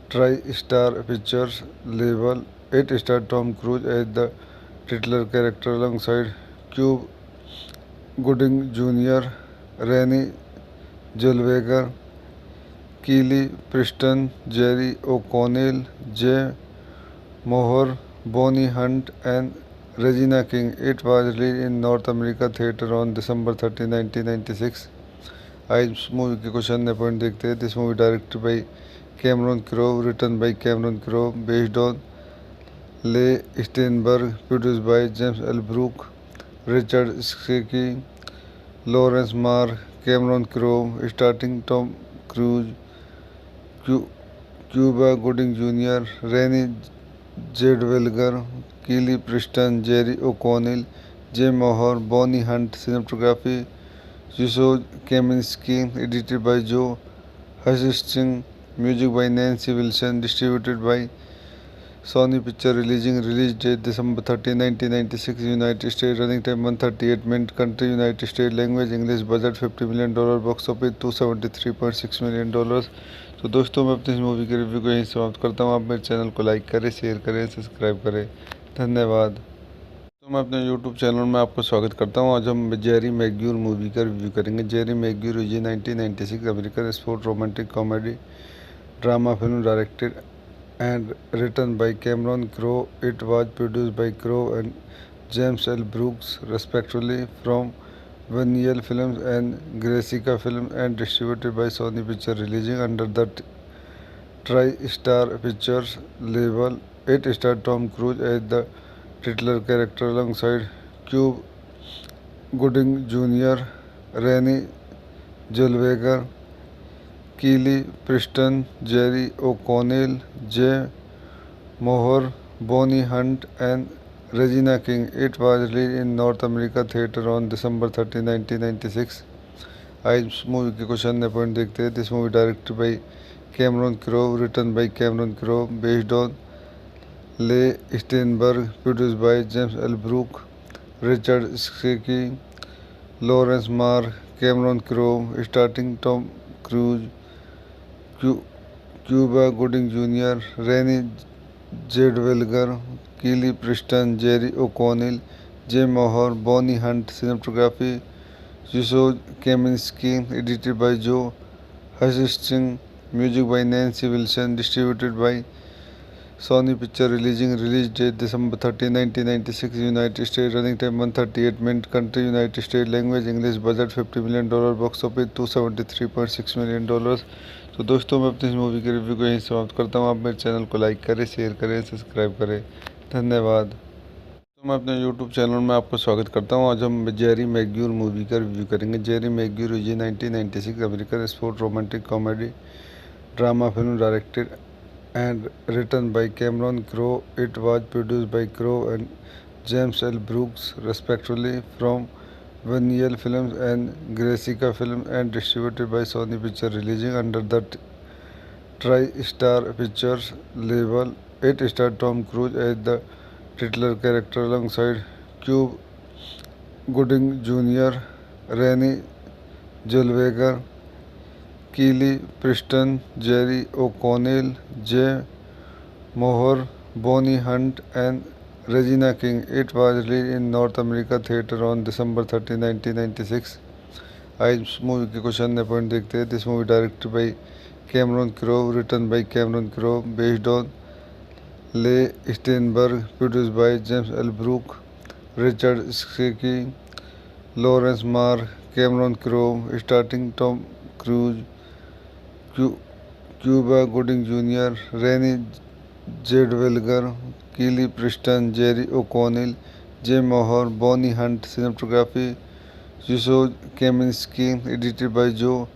TriStar Pictures label. It starred Tom Cruise as the titular character alongside Cuba Gooding Jr., Renee Zellweger, Kelly Preston, Jerry O'Connell, Jay Moore, Bonnie Hunt, and Regina King. It was released in North America theater on December 30, 1996. आज इस movie के कुछ अन्य point देखते हैं। This movie directed by Cameron Crowe, written by Cameron Crowe, based on Leigh Steinberg, produced by James L Brook, Richard Sakai, Laurence Mark, Cameron Crowe, starting Tom Cruise, Cuba Gooding Junior, Renee Zellweger, Kelly Preston, Jerry O'Connell, Jay Mohr, Bonnie Hunt. Cinematography जिसोज Kaminski, edited by Joe Hutchinson, music by Nancy Wilson, distributed by Sony Picture, release date December 30, 1996, United States, running time 138 minutes, country United States, language English, budget $50 million, box office $273.6 million। तो दोस्तों मैं अपनी इस movie के review को यहीं समाप्त करता हूँ। आप मेरे चैनल को लाइक करें, शेयर करें, सब्सक्राइब करें। धन्यवाद। तो मैं अपने यूट्यूब चैनल में आपका स्वागत करता हूँ। आज हम जेरी मैग्यूर मूवी का रिव्यू करेंगे। Jerry Maguire is 1996 American sport romantic comedy drama film directed and written by Cameron Crowe. It was produced by Crowe and James L. Brooks, respectively, from Vaniel Films and Grecica Films, and distributed by Sony Picture, releasing under the TriStar Pictures label. It starred Tom Cruise as the titular character alongside Cuba Gooding Jr., Renee Zellweger, Kelly Preston, Jerry O'Connell, Jay Moore, Bonnie Hunt, and Regina King. It was released in North America theater on December 30, 1996. आज इस movie के कुछ अन्य point देखते हैं। This movie directed by Cameron Crowe, written by Cameron Crowe, based on Leigh Steinberg, produced by James L Brook, Richard Sakai, Laurence Mark, Cameron Crowe, starting Tom Cruise, Cuba Gooding Junior, Renee Zellweger, Kelly Preston, Jerry O'Connell, Jay Mohr, Bonnie Hunt. Cinematography जिसोज Kaminski, edited by Joe Hutchinson, music by Nancy Wilson, distributed by Sony Picture, release date December 30, 1996, United States, running time 138 minutes, country United States, language English, budget $50 million, box office $273.6 million। तो दोस्तों मैं अपनी इस movie के review को यहीं समाप्त करता हूँ। आप मेरे चैनल को लाइक करें, शेयर करें, सब्सक्राइब करें। धन्यवाद। तो मैं अपने यूट्यूब चैनल में आपका स्वागत करता हूँ। आज हम जेरी मैग्यूर मूवी का रिव्यू करेंगे। Jerry Maguire is 1996 American sport romantic comedy drama film directed and written by Cameron Crowe. It was produced by Crowe and James L. Brooks, respectively, from Vaniel Films and Grecica Films, and distributed by Sony Picture, releasing under the TriStar Pictures label. It starred Tom Cruise as the titular character alongside Cuba Gooding Jr., Renee Zellweger, Kelly Preston, Jerry O'Connell, Jay Moore, Bonnie Hunt, and Regina King. It was released in North America theater on December 30, 1996. आज इस movie के कुछ अन्य point देखते हैं। This movie directed by Cameron Crowe, written by Cameron Crowe, based on Leigh Steinberg, produced by James L Brook, Richard Sakai, Laurence Mark, Cameron Crowe, starting Tom Cruise, Cuba Gooding Junior, Renee Zellweger, Kelly Preston, Jerry O'Connell, Jay Mohr, Bonnie Hunt. Cinematography Yusuf Kaminsky. Edited by Joe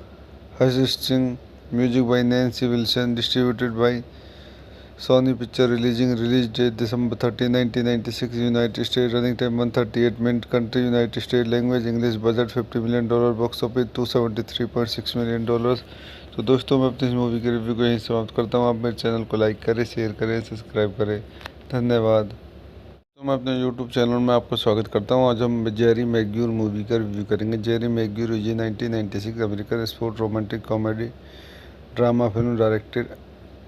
Hutcherson. Music by Nancy Wilson. Distributed by Sony Pictures. Release date December 30, 1996. United States. Running time 138 minutes. Country United States. Language English. Budget $50 million. Box office $273.6 million. तो दोस्तों मैं अपनी इस movie के review को यहीं समाप्त करता हूँ। आप मेरे चैनल को लाइक करें, शेयर करें, सब्सक्राइब करें। धन्यवाद। तो मैं अपने यूट्यूब चैनल में आपको स्वागत करता हूँ। आज हम जेरी मैग्यूर मूवी का रिव्यू करेंगे। Jerry Maguire is 1996 American sport romantic comedy drama film directed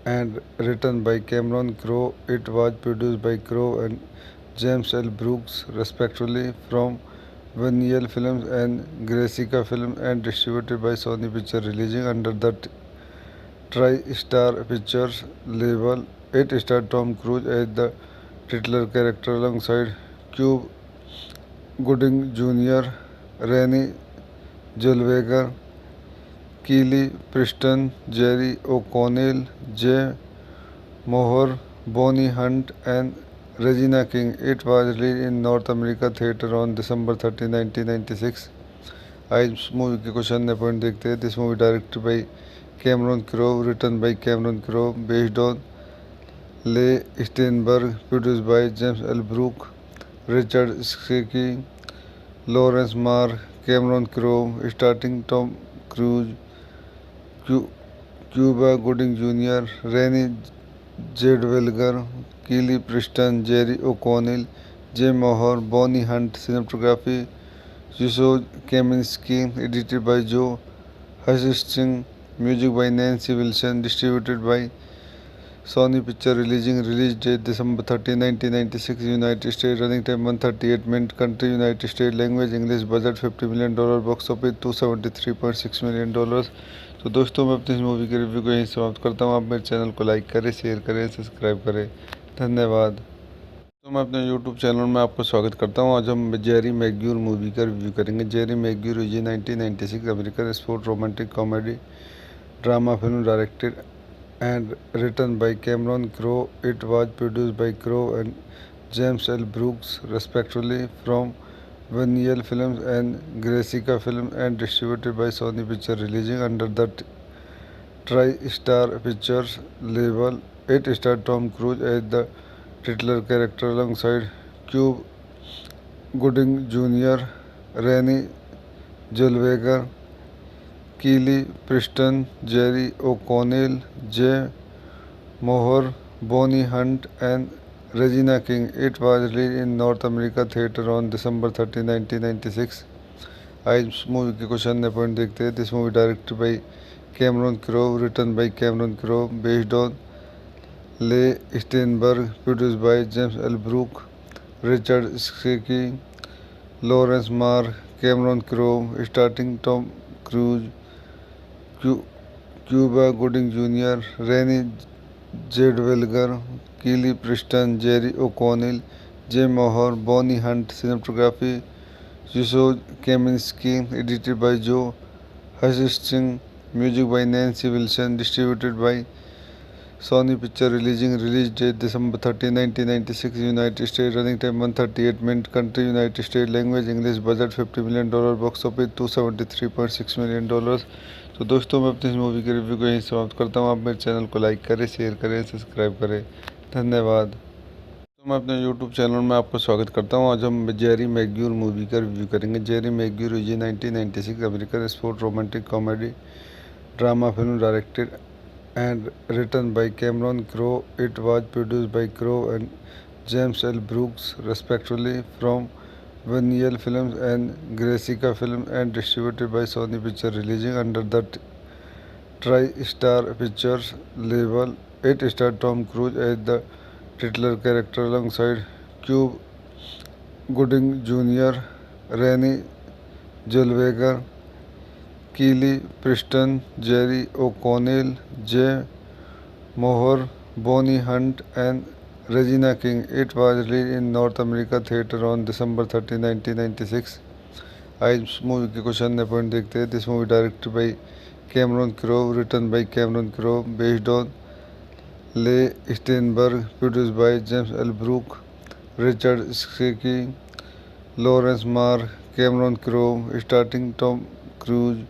and written by Cameron Crowe. It was produced by Crowe and James L. Brooks, respectively, from Vaniel Films and Grecica Films, and distributed by Sony Pictures, releasing under the TriStar Pictures label. It starred Tom Cruise as the titular character alongside Cuba Gooding Jr., Renée Zellweger, Kelly Preston, Jerry O'Connell, Jay Mohr, Bonnie Hunt, and Regina King. It was released in North America theater on December 30, 1996. आज इस movie के कुछ अन्य point देखते हैं। This movie directed by Cameron Crowe, written by Cameron Crowe, based on Leigh Steinberg, produced by James L Brook, Richard Sakai, Laurence Mark, Cameron Crowe, starting Tom Cruise, Cuba Gooding Junior, Renee Zellweger, Kelly Preston, Jerry O'Connell, Jay Mohr, Bonnie Hunt. Cinematography Yusuf Kaminski. Edited by Joe Hutchinson. Music by Nancy Wilson. Distributed by Sony Pictures. Release date December 30, 1996. United States. Running time 138 minutes. Country United States. Language English. Budget $50 million. Box office $273.6 million. तो दोस्तों मैं अपनी इस movie के review को यहीं समाप्त करता हूँ। आप मेरे चैनल को लाइक करें, शेयर करें, सब्सक्राइब करें। धन्यवाद। तो मैं अपने यूट्यूब चैनल में आपको स्वागत करता हूँ। आज हम जेरी मैग्यूर मूवी का रिव्यू करेंगे। Jerry Maguire is 1996 American sport romantic comedy drama film directed and written by Cameron Crowe. It was produced by Crowe and James L. Brooks, respectively, from Vaniel Films and Grecica Films, and distributed by Sony Pictures, releasing under the TriStar Pictures label. It starred Tom Cruise as the titular character alongside Cuba Gooding Jr., Renée Zellweger, Kelly Preston, Jerry O'Connell, Jay Mohr, Bonnie Hunt, and Regina King. It was released in North America theater on December 30, 1996. आज इस movie के कुछ अन्य point देखते हैं। This movie directed by Cameron Crowe, written by Cameron Crowe, based on Leigh Steinberg, produced by James L Brook, Richard Sakai, Laurence Mark, Cameron Crowe, starting Tom Cruise, Cuba Gooding Junior, Renee Zellweger, Kelly Preston, Jerry O'Connell, Jay Mohr, Bonnie Hunt. Cinematography Yusuf Kaminski. Edited by Joe Hutchinson. Music by Nancy Wilson. Distributed by Sony Pictures. Release date December 30, 1996. United States. Running time 138 minutes. Country United States. Language English. Budget $50 million. Box office $273.6 million. तो दोस्तों मैं अपनी इस movie के review को यहीं समाप्त करता हूँ। आप मेरे चैनल को लाइक करें, शेयर करें, सब्सक्राइब करें। धन्यवाद। तो मैं अपने यूट्यूब चैनल में आपको स्वागत करता हूँ। आज हम जेरी मैग्यूर मूवी का रिव्यू करेंगे। Jerry Maguire is 1996 American sport romantic comedy drama film directed and written by Cameron Crowe. It was produced by Crowe and James L. Brooks, respectively, from Vaniel Films and Grecica Films, and distributed by Sony Pictures, releasing under the TriStar Pictures label. It starred Tom Cruise as the titular character alongside Cuba Gooding Jr., Renée Zellweger, Kelly Preston, Jerry O'Connell, Jay Mohr, Bonnie Hunt, and Regina King. It was released in North America theater on December 30, 1996. आज इस movie के कुछ अन्य point देखते हैं। This movie directed by Cameron Crowe, written by Cameron Crowe, based on Leigh Steinberg, produced by James L. Brooke, Richard Schicke, Lawrence Marr, Cameron Crowe, starring Tom Cruise,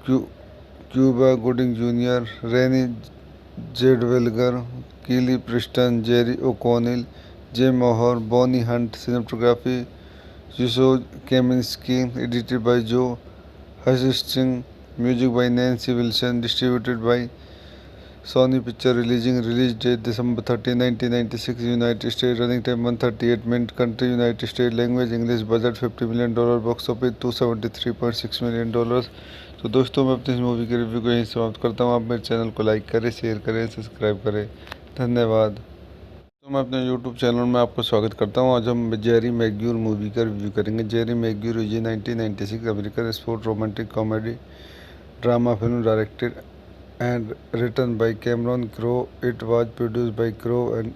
Cuba Gooding Jr., Renée Zellweger, Kelly Preston, Jerry O'Connell, Jay Mohr, Bonnie Hunt. Cinematography Yusuf Kaminski, edited by Joe Hutcherson, music by Nancy Wilson, distributed by Sony Pictures. Release date December 30, 1996, United States. Running time 138 minutes. Country United States. Language English. Budget $50 million. Box office $273.6 million. तो दोस्तों मैं अपनी इस movie के review को यहीं समाप्त करता हूँ। आप मेरे चैनल को लाइक करें, शेयर करें, सब्सक्राइब करें। धन्यवाद। तो मैं अपने यूट्यूब चैनल में आपको स्वागत करता हूँ। आज हम जेरी मैग्यूर मूवी का रिव्यू करेंगे। Jerry Maguire is 1996 American sport romantic comedy drama film directed and written by Cameron Crowe. It was produced by Crowe and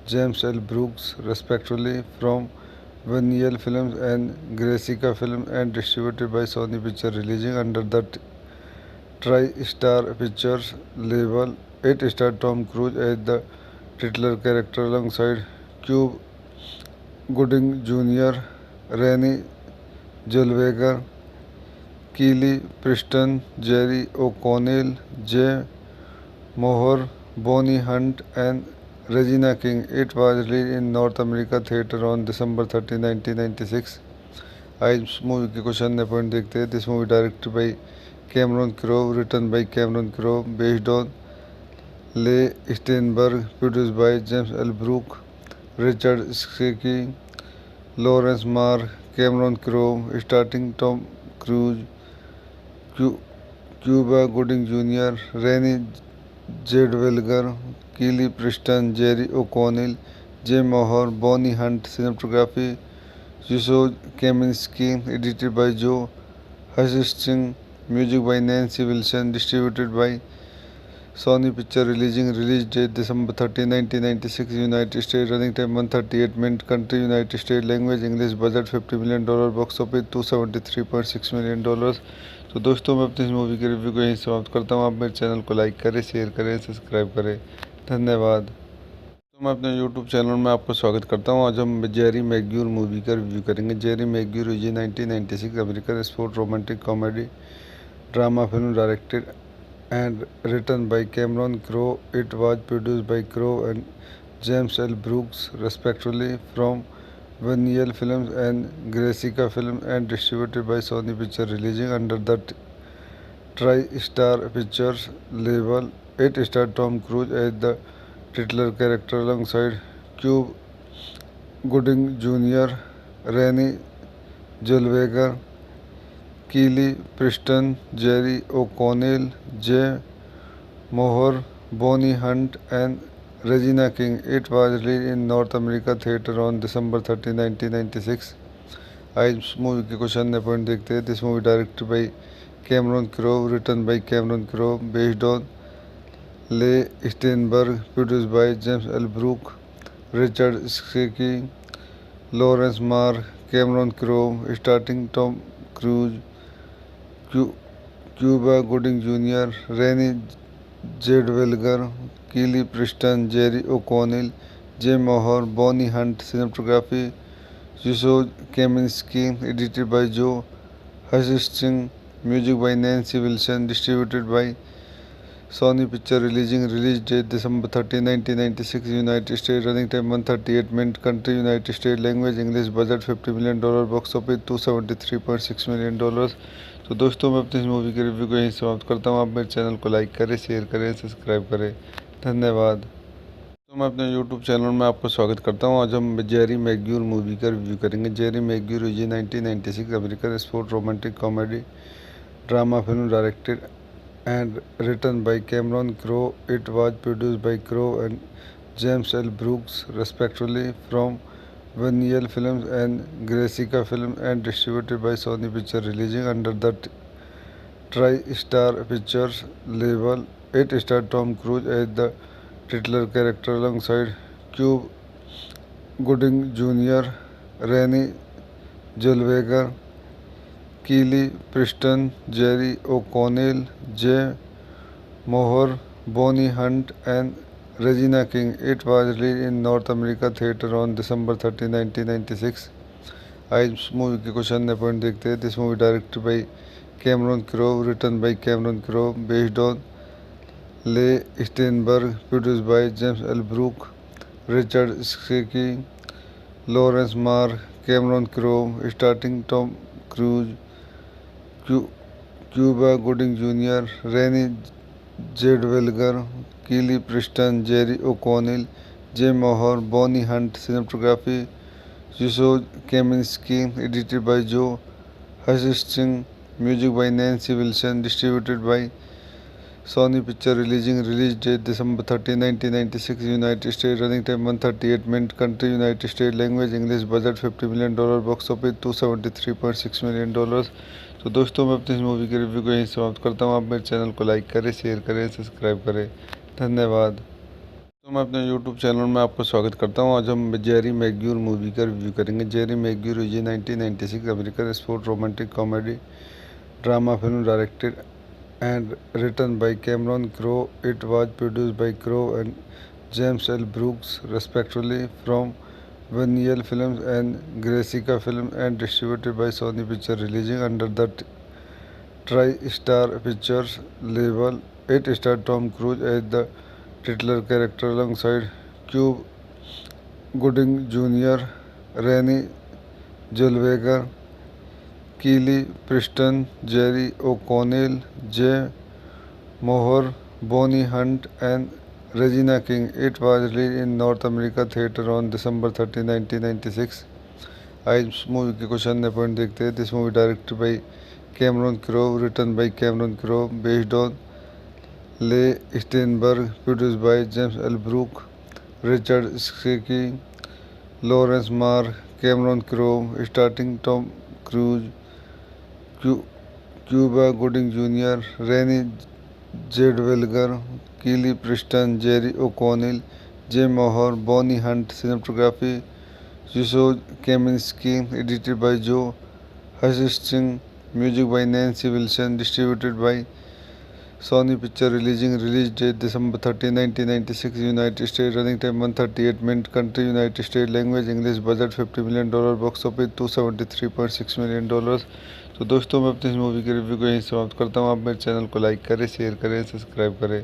James L. Brooks, respectively, from Vaniel Films and Grecica Films, and distributed by Sony Pictures. Releasing under the TriStar Pictures label. It starred Tom Cruise as the titular character alongside Cuba Gooding Jr., Renée Zellweger, Kelly Preston, Jerry O'Connell, Jay Mohr, Bonnie Hunt, and Regina King. It was released in North America theater on December 30, 1996. आज इस movie के कुछ अन्य point देखते हैं। This movie directed by Cameron Crowe, written by Cameron Crowe, based on Leigh Steinberg, produced by James L Brook, Richard Sakai, Laurence Mark, Cameron Crowe, starting Tom Cruise, Cuba Gooding Jr., Renée Zellweger, Kelly Preston, Jerry O'Connell, Jay Mohr, Bonnie Hunt. Cinematography Yusuf Kaminski, edited by Joe Hutcherson, music by Nancy Wilson, distributed by Sony Pictures. Release date December 30, 1996, United States. Running time 138 minutes. Country United States. Language English. Budget $50 million. Box office $273.6 million. तो दोस्तों मैं अपनी इस movie के review को यहीं समाप्त करता हूँ। आप मेरे चैनल को लाइक करें, शेयर करें, सब्सक्राइब करें। धन्यवाद। तो मैं अपने यूट्यूब चैनल में आपको स्वागत करता हूँ। आज हम जेरी मैग्यूर मूवी का रिव्यू करेंगे। Jerry Maguire is 1996 American sport romantic comedy drama film directed and written by Cameron Crowe. It was produced by Crowe and James L. Brooks, respectively, from Vaniel Films and Grecica Films, and distributed by Sony Pictures. Releasing under the TriStar Pictures label. It starred Tom Cruise as the titular character alongside Cuba Gooding Jr., Renée Zellweger, Kelly Preston, Jerry O'Connell, Jay Mohr, Bonnie Hunt, and Regina King. It was released in North America theater on December 30, 1996. आज इस movie के कुछ अन्य point देखते हैं। This movie directed by Cameron Crowe, written by Cameron Crowe, based on Leigh Steinberg, produced by James L Brook, Richard Sakai, Laurence Mark, Cameron Crowe, starting Tom Cruise, Cuba Gooding Jr., Renée Zellweger, Kelly Preston, Jerry O'Connell, Jay Mohr, Bonnie Hunt. Cinematography Yusuf Kaminski, edited by Joe Hutcherson, music by Nancy Wilson, distributed by Sony Pictures. Release date December 30, 1996, United States. Running time 138 minutes. Country United States. Language English. Budget $50 million. Box office $273.6 million. तो दोस्तों मैं अपनी इस movie के review को यहीं समाप्त करता हूँ। आप मेरे चैनल को लाइक करें, शेयर करें, सब्सक्राइब करें। धन्यवाद। तो मैं अपने यूट्यूब चैनल में आपको स्वागत करता हूँ। आज हम जेरी मैग्यूर मूवी का रिव्यू करेंगे। Jerry Maguire is 1996 American sport romantic comedy drama film directed and written by Cameron Crowe. It was produced by Crowe and James L. Brooks, respectively, from Vaniel Films and Grecica Films, and distributed by Sony Pictures. Releasing under the TriStar Pictures label. It starred Tom Cruise as the titular character alongside Cuba Gooding Jr., Renée Zellweger, Kelly Preston, Jerry O'Connell, Jay Mohr, Bonnie Hunt, and Regina King. It was released in North America theater on December 30, 1996. आज इस movie के कुछ अन्य point देखते हैं. This movie directed by Cameron Crowe, written by Cameron Crowe, based on Leigh Steinberg, produced by James L Brook, Richard Sakai, Laurence Mark, Cameron Crowe, starting Tom Cruise, Cuba Gooding Junior, Renee Zellweger, Kelly Preston, Jerry O'Connell, Jay Mohr, Bonnie Hunt. Cinematography Yusuf Kaminski, edited by Joe Hutcherson, music by Nancy Wilson, distributed by Sony Pictures. Release date December 30, 1996, United States. Running time 138 minutes. Country United States. Language English. Budget $50 million. Box office $273.6 million. तो दोस्तों, मैं अपनी इस movie के review को यहीं समाप्त करता हूँ. आप मेरे चैनल को लाइक करें, शेयर करें, सब्सक्राइब करें. धन्यवाद. तो मैं अपने YouTube चैनल में आपको स्वागत करता हूँ. आज हम जेरी मैग्यूर मूवी का रिव्यू करेंगे. Jerry Maguire is 1996 American sport romantic comedy drama film directed and written by Cameron Crowe. It was produced by Crowe and James L Brooks respectively from Vinyl films and Gracie film and distributed by Sony picture. Releasing under the TriStar pictures label. It star Tom Cruise as the titular character alongside Cuba Gooding Jr., Renée Zellweger, Kelly Preston, Jerry O'Connell, Jay Mohr, Bonnie Hunt, and Regina King. It was released in North America theater on December 30, 1996. आज इस movie के कुछ अन्य point देखते हैं. This movie directed by Cameron Crowe, written by Cameron Crowe, based on Leigh Steinberg, produced by James L Brook, Richard Sakai, Laurence Mark, Cameron Crowe, starting Tom Cruise, Cuba Gooding Junior, Renee Zellweger, Kelly Preston, Jerry O'Connell, Jay Mohr, Bonnie Hunt. Cinematography Yusuf Kaminski, edited by Joe Hutchinson, music by Nancy Wilson, distributed by Sony Pictures. Release date December 30, 1996, United States. Running time 138 minutes. Country United States. Language English. Budget $50 million. Box office $273.6 million. तो दोस्तों, मैं अपनी इस movie के review को यहीं समाप्त करता हूँ. आप मेरे चैनल को लाइक करें, शेयर करें, सब्सक्राइब करें.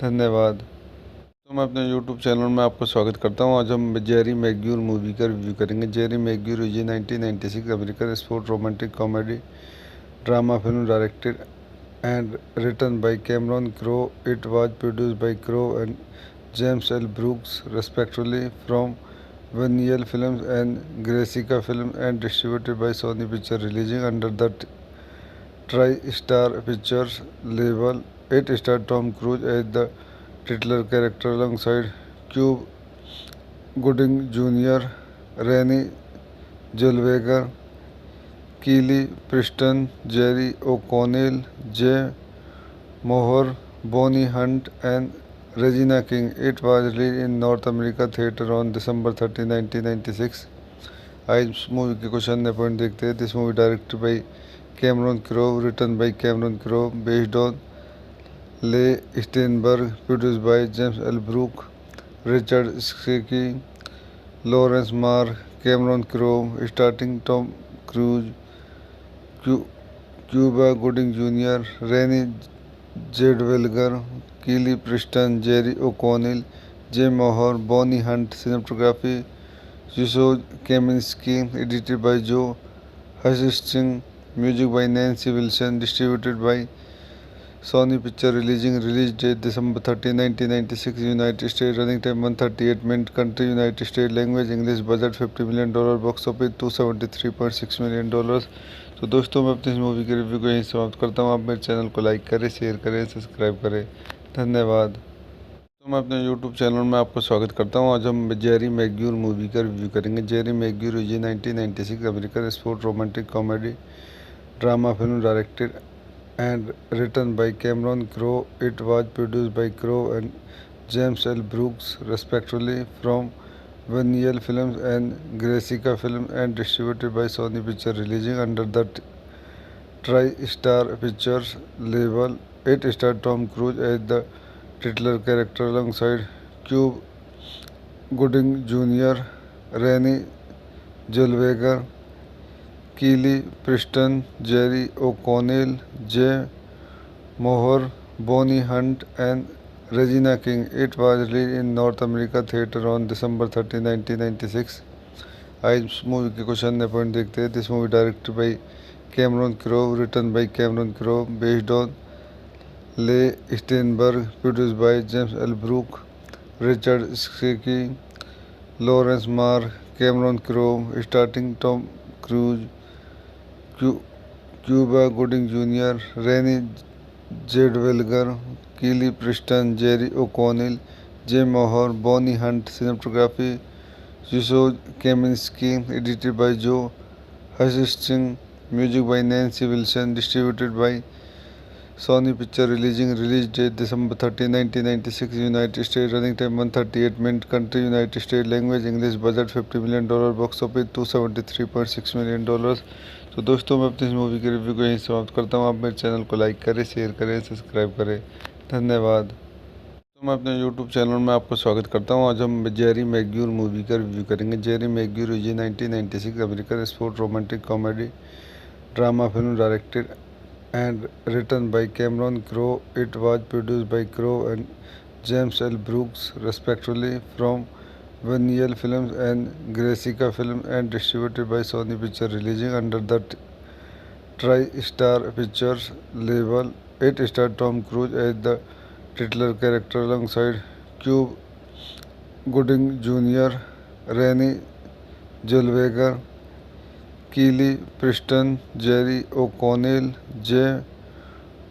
धन्यवाद. तो मैं अपने YouTube चैनल में आपको स्वागत करता हूँ. आज हम जेरी मैग्यूर मूवी का रिव्यू करेंगे. Jerry Maguire is 1996 American sport romantic comedy drama film directed and written by Cameron Crowe. It was produced by Crowe and James L. Brooks respectively from Vaniel Films and Grecica Film and distributed by Sony Pictures. Releasing under the TriStar Pictures label. It starred Tom Cruise as the titular character alongside Cuba Gooding Jr., Renée Zellweger, Kelly Preston, Jerry O'Connell, Jay Mohr, Bonnie Hunt, and Regina King. It was released in North America theater on December 30, 1996. आज इस movie के कुछ अन्य point देखते हैं. This movie directed by Cameron Crowe, written by Cameron Crowe, based on Leigh Steinberg, produced by James L Brook, Richard Sakai, Laurence Mark, Cameron Crowe, starting Tom Cruise, Cuba Gooding Junior, Renee Zellweger, Kelly Preston, Jerry O'Connell, Jay Mohr, Bonnie Hunt. Cinematography Yusuf Kaminski, edited by Joe Hutchinson, music by Nancy Wilson, distributed by Sony Pictures. Release date December 30, 1996, United States. Running time 138 minutes. Country United States. Language English. Budget $50 million. Box office $273.6 million. तो दोस्तों, मैं अपनी इस movie के review को यहीं समाप्त करता हूँ. आप मेरे चैनल को लाइक करें, शेयर करें, सब्सक्राइब करें. धन्यवाद. तो मैं अपने YouTube चैनल में आपको स्वागत करता हूँ. आज हम जेरी मैग्यूर मूवी का रिव्यू करेंगे. Jerry Maguire is 1996 American sport romantic comedy drama film directed and written by Cameron Crowe. It was produced by Crowe and James L. Brooks respectively from Vaniel Films and Grecica Film and distributed by Sony Pictures. Releasing under the TriStar Pictures label. It starred Tom Cruise as the titular character alongside Cube Gooding Jr., Rennie Zellweger, Kelly Preston, Jerry O'Connell, Jay Mohr, Bonnie Hunt, and Regina King. It was released in North America theater on December 30, 1996. आज इस movie के question point देखते हैं. This movie directed by Cameron Crowe, written by Cameron Crowe, based on Leigh Steinberg, produced by James L Brook, Richard Sakai, Laurence Mark, Cameron Crowe, starting Tom Cruise, Cuba Gooding Junior, Renee Zellweger, Kelly Preston, Jerry O'Connell, Jay Mohr, Bonnie Hunt. Cinematography Yusuf Kaminski, edited by Joe Hutcherson, music by Nancy Wilson, distributed by Sony Pictures, release date December 30, 1996, United States, running time 138 minutes, country United States, language English, budget $50 million, box office $273.6 million. तो दोस्तों मैं अपनी इस movie के review को यहीं समाप्त करता हूँ. आप मेरे चैनल को लाइक करें, शेयर करें, सब्सक्राइब करें. धन्यवाद. तो मैं अपने YouTube चैनल में आपको स्वागत करता हूँ. आज हम जेरी मैग्यूर मूवी का रिव्यू करेंगे. Jerry Maguire is 1996 American sport romantic comedy drama film directed and written by Cameron Crowe. It was produced by Crowe and James L Brooks respectively from Vinyl films and Gracie film and distributed by Sony picture, releasing under the TriStar pictures label. It star Tom Cruise as the titular character alongside Cube Gooding Jr., Rennie Zellweger, Kelly Preston, Jerry O'Connell, Jay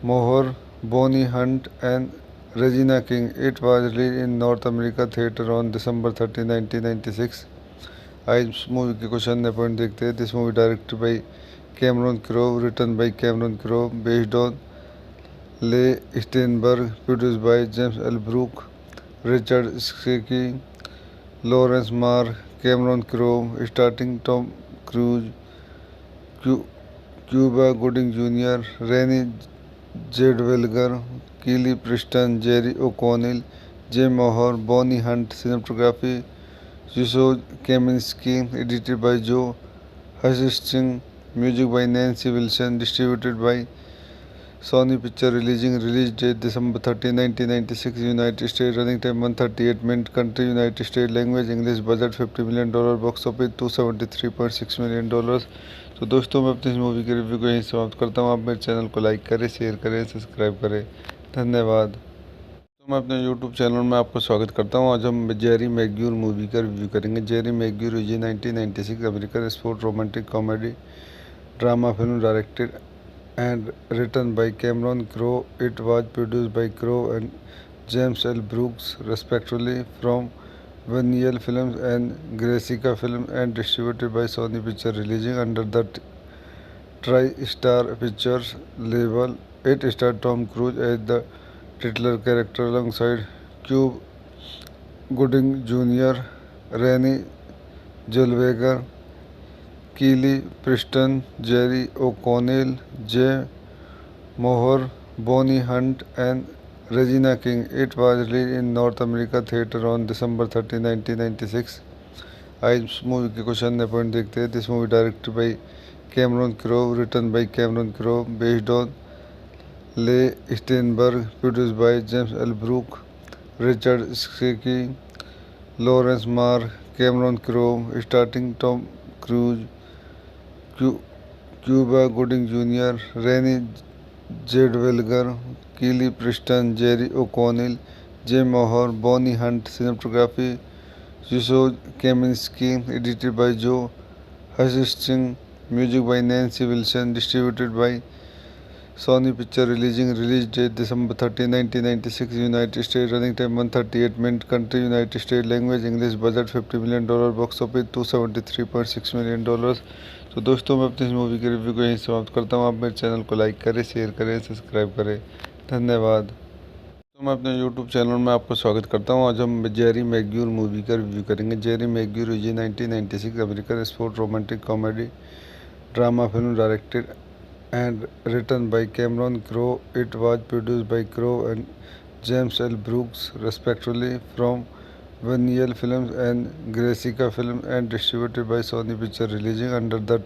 Mohr, Bonnie Hunt, and Regina King. It was released in North America theater on December 30, 1996. आज इस movie के question point देखते हैं. This movie directed by Cameron Crowe, written by Cameron Crowe, based on Leigh Steinberg, produced by James L Brook, Richard Sakai, Laurence Mark, Cameron Crowe, starting Tom Cruise, Cuba Gooding Junior, Renee Zellweger, Kelly Preston, Jerry O'Connell, Jay Mohr, Bonnie Hunt. Cinematography Yusuf Kaminski, edited by Joe Hutcherson, music by Nancy Wilson, distributed by Sony Pictures, release date December 30, 1996, United States, running time 138 minutes, country United States, language English, budget $50 million, box office $273.6 million. तो दोस्तों मैं अपनी इस movie के review को यहीं समाप्त करता हूँ. आप मेरे चैनल को लाइक करें, शेयर करें, सब्सक्राइब करें. धन्यवाद. तो मैं अपने YouTube चैनल में आपको स्वागत करता हूँ. आज हम जेरी मैग्यूर मूवी का रिव्यू करेंगे. Jerry Maguire is 1996 American sport romantic comedy drama film directed and written by Cameron Crowe. It was produced by Crowe and James L. Brooks respectively from Vaniel Films and Grecica Film and distributed by Sony Pictures, releasing under the TriStar Pictures label. It starred Tom Cruise as the titular character alongside Cube Gooding Jr., Rennie Zellweger, Kelly Preston, Jerry O'Connell, Jay Mohr, Bonnie Hunt, and Regina King. It was released in North America theater on December 30, 1996. आज इस movie के question point देखते हैं. This movie directed by Cameron Crowe, written by Cameron Crowe, based on Leigh Steinberg, produced by James L Brook, Richard Sakai, Laurence Mark, Cameron Crowe, starting Tom Cruise, Cuba Gooding Junior, Renee Zellweger, Kelly Preston, Jerry O'Connell, Jay Mohr, Bonnie Hunt. Cinematography Yusuf Kaminski, edited by Joe Hutcherson, music by Nancy Wilson, distributed by Sony Pictures, release date December 30, 1996, United States, running time 138 minutes, country United States, language English, budget $50 million, box office $273.6 million. तो दोस्तों मैं अपनी इस movie के review को यहीं समाप्त करता हूँ. आप मेरे चैनल को लाइक करें, शेयर करें, सब्सक्राइब करें. धन्यवाद. तो मैं अपने YouTube चैनल में आपको स्वागत करता हूँ. आज हम जेरी मैग्यूर मूवी का रिव्यू करेंगे. Jerry Maguire is 1996 American sport romantic comedy drama film directed and written by Cameron Crowe. It was produced by Crowe and James L. Brooks respectively from Vaniel Films and Grecica Film and distributed by Sony Picture, releasing under the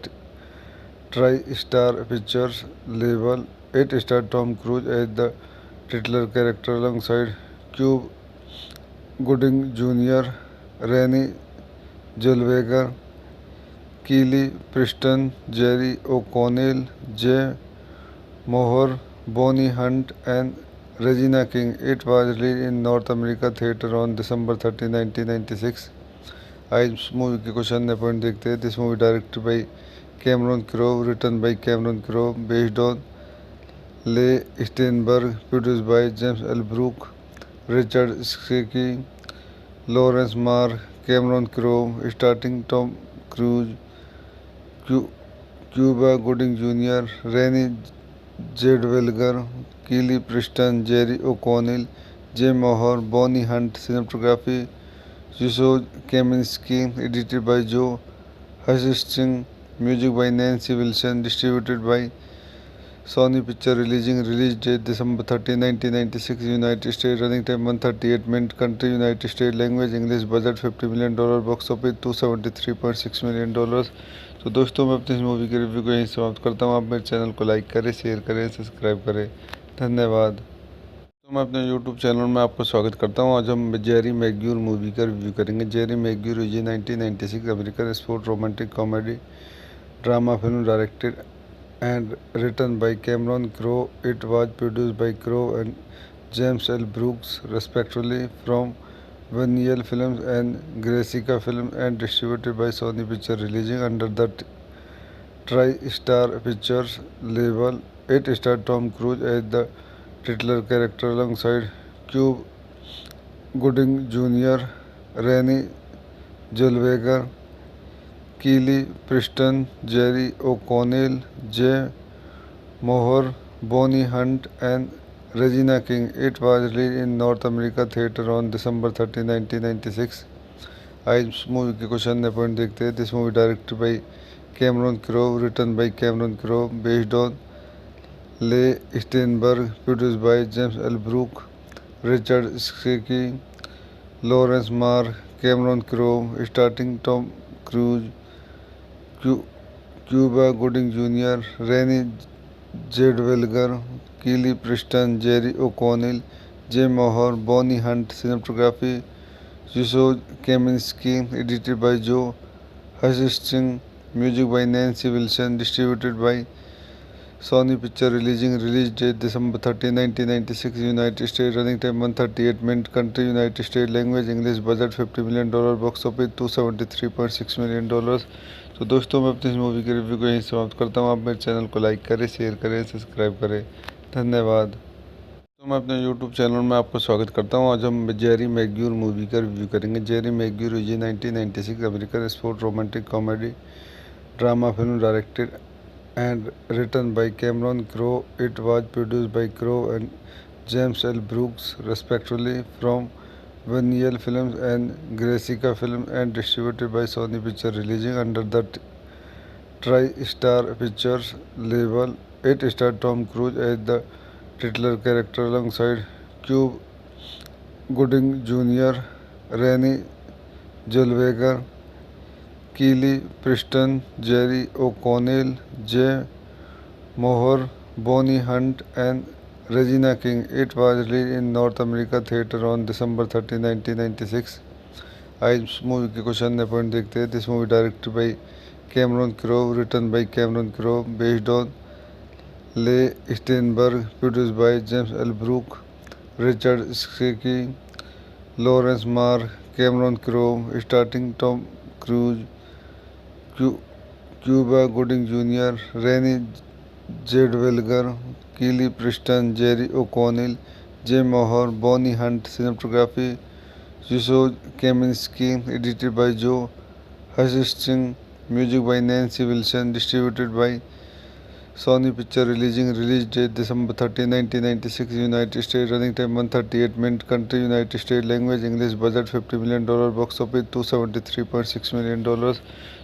TriStar Pictures label. It starred Tom Cruise as the titular character alongside Cuba Gooding Jr., Renee Zellweger, Kelly Preston, Jerry O'Connell, Jay Moore, Bonnie Hunt, and Regina King. It was released in North America theater on December 30, 1996. आज इस movie के कुछ अन्य point देखते हैं. This movie directed by Cameron Crowe, written by Cameron Crowe, based on Leigh Steinberg, produced by James L Brook, Richard Sakai, Laurence Mark, Cameron Crowe, starting Tom Cruise, Cuba Gooding Junior, Renee Zellweger, Kelly Preston, Jerry O'Connell, Jay Mohr, Bonnie Hunt. Cinematography Yusoj Kaminski, edited by Joe Hutcherson, music by Nancy Wilson, distributed by Sony Picture, release date December 30, 1996, United States, running time 138 minutes, country United States, language English, budget $50 million, box office $273.6 million. तो दोस्तों मैं अपनी इस movie के review को यहीं समाप्त करता हूँ. आप मेरे चैनल को लाइक करें, शेयर करें, सब्सक्राइब करें. धन्यवाद. तो मैं अपने YouTube चैनल में आपको स्वागत करता हूँ. आज हम जेरी मैग्यूर मूवी का रिव्यू करेंगे. Jerry Maguire is 1996 American sport romantic comedy drama film directed and written by Cameron Crowe. It was produced by Crowe and James L Brooks respectively from Vinyl films and Gracie film and distributed by Sony picture, releasing under the TriStar Pictures label. It starred Tom Cruise as the titular character alongside Cuba Gooding Jr., Renee Zellweger, Kelly Preston, Jerry O'Connell, Jay Moore, Bonnie Hunt, and Regina King. It was released in North America theater on December 30, 1996. आज इस movie के कुछ अन्य point देखते हैं. This movie directed by Cameron Crowe, written by Cameron Crowe, based on Leigh Steinberg, produced by James L Brook, Richard Sakai, Laurence Mark, Cameron Crowe, starting Tom Cruise, Cuba Gooding Junior, Renee Zellweger, Kelly Preston, Jerry O'Connell, Jay Mohr, Bonnie Hunt. Cinematography Yusoj Kaminski, edited by Joe Hutcherson, music by Nancy Wilson, distributed by Sony Picture, release date December 30, 1996, United States, running time 138 minutes, country United States, language English, budget $50 million, box office $273.6 million. तो दोस्तों मैं अपनी इस movie के review को यहीं समाप्त करता हूँ. आप मेरे चैनल को लाइक करें, शेयर करें, सब्सक्राइब करें. धन्यवाद. तो मैं अपने YouTube चैनल में आपको स्वागत करता हूँ. आज हम जेरी मैग्यूर मूवी का रिव्यू करेंगे. Jerry Maguire is 1996 American sport romantic comedy drama film directed and written by Cameron Crowe. It was produced by Crowe and James L Brooks respectively from Vinyl films and Gracie film and distributed by Sony picture, releasing under the TriStar Pictures label. It starred Tom Cruise as the titular character alongside Cuba Gooding Jr., Renee Zellweger, Kelly Preston, Jerry O'Connell, Jay Moore, Bonnie Hunt, and Regina King. It was released in North America theater on December 30, 1996. आज इस movie के कुछ अन्य point देखते हैं. This movie directed by Cameron Crowe, written by Cameron Crowe, based on Leigh Steinberg, produced by James L Brook, Richard Sakai, Laurence Mark, Cameron Crowe, starting Tom Cruise, Cuba Gooding Junior, Renee Zellweger, Kelly Preston, Jerry O'Connell, Jay Mohr, Bonnie Hunt. Cinematography Yusoj Kaminski, edited by Joe Hutcherson, music by Nancy Wilson, distributed by Sony Picture, release date December 30, 1996, United States, running time 138 minutes, country United States, language English, budget $50 million, box office $273.6 million.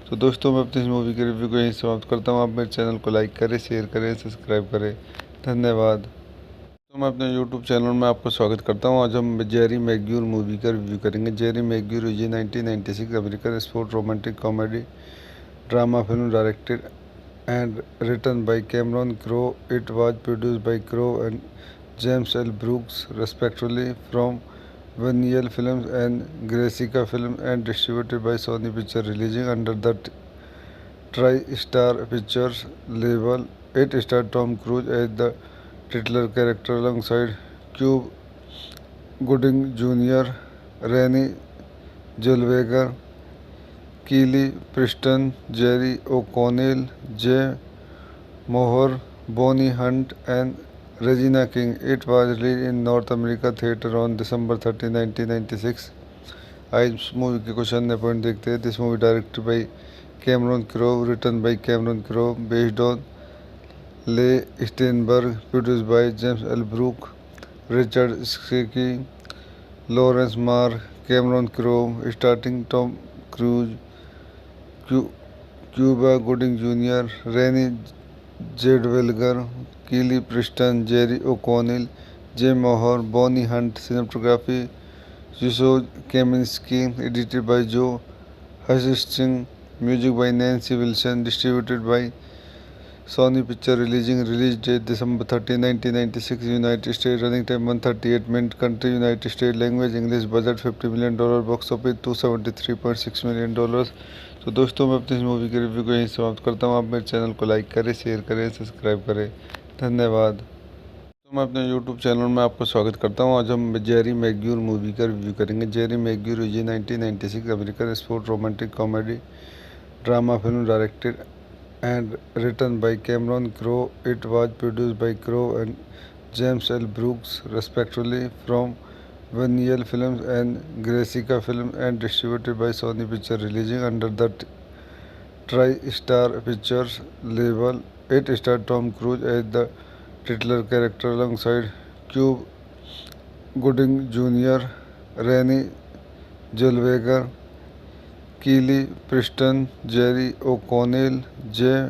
तो दोस्तों मैं अपनी इस movie के review को यहीं समाप्त करता हूँ. आप मेरे चैनल को लाइक करें, शेयर करें, सब्सक्राइब करें. धन्यवाद. तो मैं अपने YouTube चैनल में आपको स्वागत करता हूं। आज हम जेरी मैग्यूर मूवी का रिव्यू करेंगे। Jerry Maguire is 1996 American sport romantic comedy drama film directed and written by Cameron Crowe. It was produced by Crowe and James L. Brooks, respectively, from Vaniel Films and Grecica Films, and distributed by Sony Pictures, releasing under the TriStar Pictures label. It starred Tom Cruise as the titular character alongside Cuba Gooding Jr., Rennie Zellweger, Keely Preston, Jerry O'Connell, Jay Moore, Bonnie Hunt, and Regina King. It was released in North America theater on December 30, 1996. आज इस movie के कुछ अन्य point देखते हैं। This movie directed by Cameron Crowe, written by Cameron Crowe, based on Leigh Steinberg, produced by James L Brook, Richard Sakai, Laurence Mark, Cameron Crowe, starting Tom Cruise, Cuba Gooding Junior, Renee Zellweger, Kelly Preston, Jerry O'Connell, Jay Mohr, Bonnie Hunt. Cinematography Yusoj Kaminski, edited by Joe Hutcherson, music by Nancy Wilson, distributed by Sony Pictures, release date December 30, 1996, United States, running time 138 minutes, country United States, language English, budget $50 million, box office $273.6 million। तो दोस्तों मैं अपनी इस movie के review को यहीं समाप्त करता हूँ। आप मेरे चैनल को लाइक करें, शेयर करें, सब्सक्राइब करें। धन्यवाद। तो मैं अपने YouTube चैनल में आपको स्वागत करता हूं। आज हम जेरी मैग्यूर मूवी का रिव्यू करेंगे। Jerry Maguire is 1996 American sport romantic comedy drama film directed and written by Cameron Crowe. It was produced by Crowe and James L Brooks, respectively, from Vinyl films and Gracie film, and distributed by Sony picture, releasing under the TriStar Pictures label. It starred Tom Cruise as the titular character alongside Cuba Gooding Jr., Rennie Zellweger, Keely Preston, Jerry O'Connell, Jay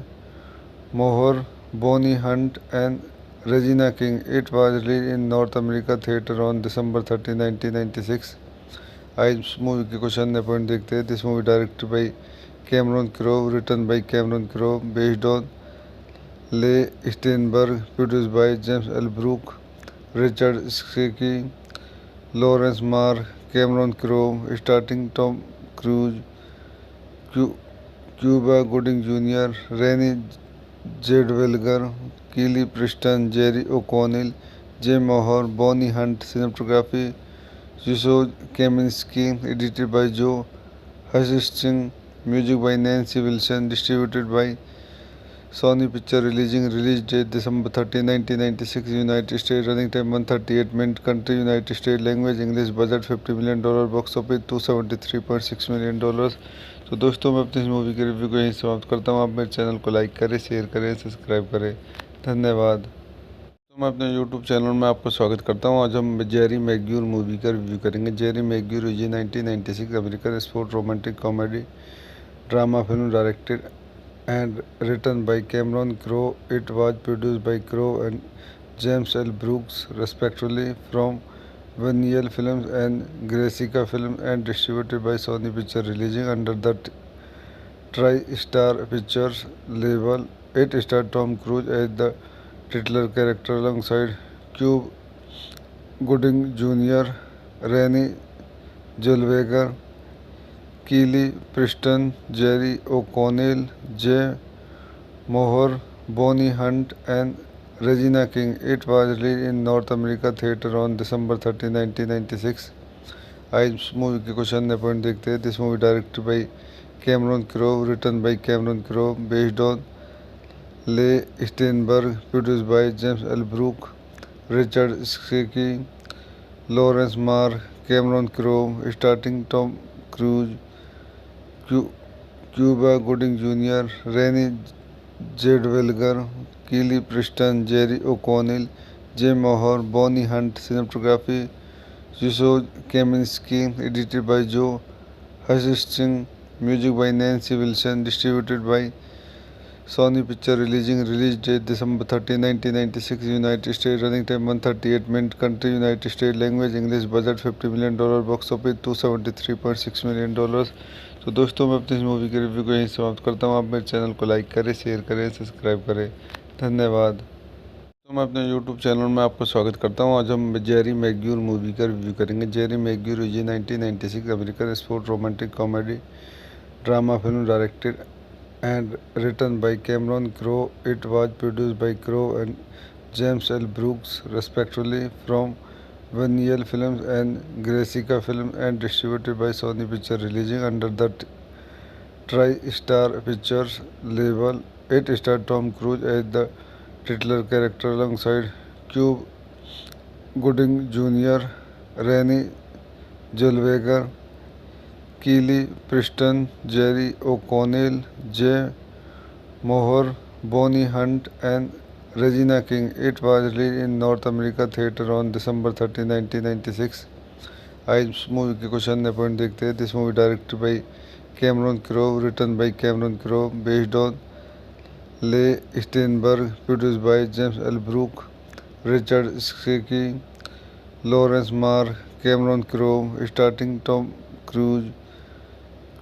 Moore, Bonnie Hunt, and Regina King. It was released in North America theater on December 30, 1996. आज इस movie के कुछ अन्य point देखते हैं। This movie directed by Cameron Crowe, written by Cameron Crowe, based on Leigh Steinberg, produced by James L Brook, Richard Sakai, Laurence Mark, Cameron Crowe, starting Tom Cruise, Cuba Gooding Junior, Renee Zellweger, Kelly Preston, Jerry O'Connell, Jay Mohr, Bonnie Hunt. Cinematography Yusoj Kaminski, edited by Joe Hutcherson, music by Nancy Wilson, distributed by Sony Pictures, release date December 30, 1996, United States, running time 138 minutes, country United States, language English, budget $50 million, box office $273.6 million। तो दोस्तों मैं अपनी इस movie के review को यहीं समाप्त करता हूँ। आप मेरे चैनल को लाइक करें, शेयर करें, सब्सक्राइब करें। धन्यवाद। तो मैं अपने YouTube चैनल में आपको स्वागत करता हूं। आज हम जेरी मैग्यूर मूवी का रिव्यू करेंगे। Jerry Maguire is 1996 American sport romantic comedy drama film directed and written by Cameron Crowe. It was produced by Crowe and James L Brooks, respectively, from Vinyl films and Gracie film, and distributed by Sony picture, releasing under the TriStar Pictures label. It starred Tom Cruise as the titular character alongside Cuba Gooding Jr., Rennie Zellweger, Keely Preston, Jerry O'Connell, Jay Moore, Bonnie Hunt, and Regina King. It was released in North America theater on December 30, 1996. आज इस movie के कुछ अन्य point देखते हैं। This movie directed by Cameron Crowe, written by Cameron Crowe, based on Leigh Steinberg, produced by James L Brook, Richard Sakai, Laurence Mark, Cameron Crowe, starting Tom Cruise, Cuba Gooding Junior, Renee Zellweger, Kelly Preston, Jerry O'Connell, Jay Mohr, Bonnie Hunt. Cinematography Yusoj Kaminski, edited by Joe Hutcherson, music by Nancy Wilson, distributed by Sony Picture release date December 30, 1996, United States, running time 138 minutes, country United States, language English, budget $50 million, box office $273.6 million। तो दोस्तों मैं अपनी इस movie के review को यहीं समाप्त करता हूँ। आप मेरे चैनल को लाइक करें, शेयर करें, सब्सक्राइब करें। धन्यवाद। तो मैं अपने YouTube चैनल में आपको स्वागत करता हूँ। आज हम जेरी मैग्यूर मूवी का रिव्यू करेंगे। Jerry Maguire is 1996 American sport romantic comedy drama film directed and written by Cameron Crowe. It was produced by Crowe and James L. Brooks, respectively, from Vaniel Films and Grecica Film, and distributed by Sony Picture, releasing under the TriStar Pictures label. It starred Tom Cruise as the titular character alongside Cuba Gooding Jr., Renee Zellweger, Kelly Preston, Jerry O'Connell, Jay Moore, Bonnie Hunt, and Regina King. It was released in North America theater on December 30, 1996. आज इस movie के कुछ अन्य point देखते हैं। This movie directed by Cameron Crowe, written by Cameron Crowe, based on Leigh Steinberg, produced by James L Brook, Richard Sakai, Laurence Mark, Cameron Crowe, starting Tom Cruise,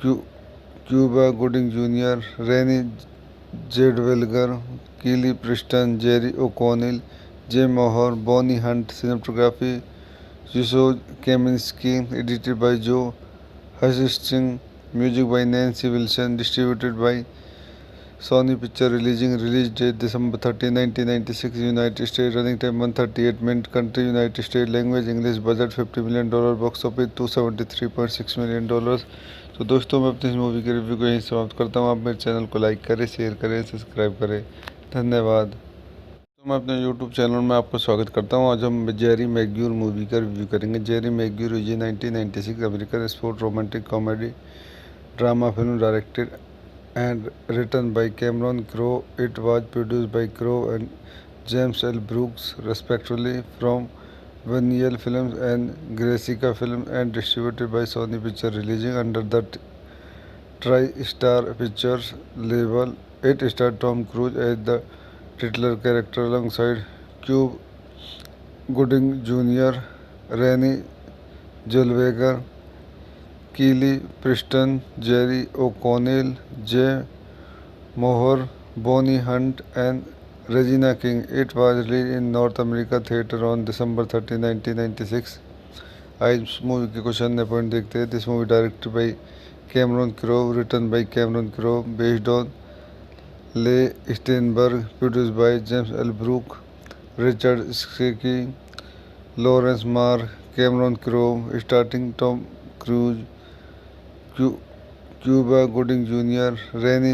Cuba Gooding Junior, Renee Zellweger, Kelly Preston, Jerry O'Connell, Jay Mohr, Bonnie Hunt. Cinematography जिसोज Kaminski, edited by Joe Hutchinson, music by Nancy Wilson, distributed by Sony Picture, release date December 30, 1996, United States, running time 138 minutes, country United States, language English, budget $50 million, box office $273.6 million। तो दोस्तों मैं अपनी इस movie के review को यहीं समाप्त करता हूँ। आप मेरे चैनल को लाइक करें, शेयर करें, सब्सक्राइब करें। धन्यवाद। तो मैं अपने YouTube चैनल में आपको स्वागत करता हूँ। आज हम जेरी मैग्यूर मूवी का रिव्यू करेंगे। Jerry Maguire is 1996 American sport romantic comedy drama film directed and written by Cameron Crowe. It was produced by Crowe and James L. Brooks, respectively, from Vaniel Films and Grecica Film, and distributed by Sony Picture, releasing under the TriStar Pictures label. It starred Tom Cruise as the titular character alongside Cuba Gooding Jr., Renee Zellweger, Kelly Preston, Jerry O'Connell, Jay Moore, Bonnie Hunt, and Regina King. It was released in North America theater on December 30, 1996. आज इस movie के कुछ अन्य point देखते हैं। This movie directed by Cameron Crowe, written by Cameron Crowe, based on Leigh Steinberg, produced by James L Brook, Richard Sakai, Laurence Mark, Cameron Crowe, starting Tom Cruise, Cuba Gooding Junior, Renee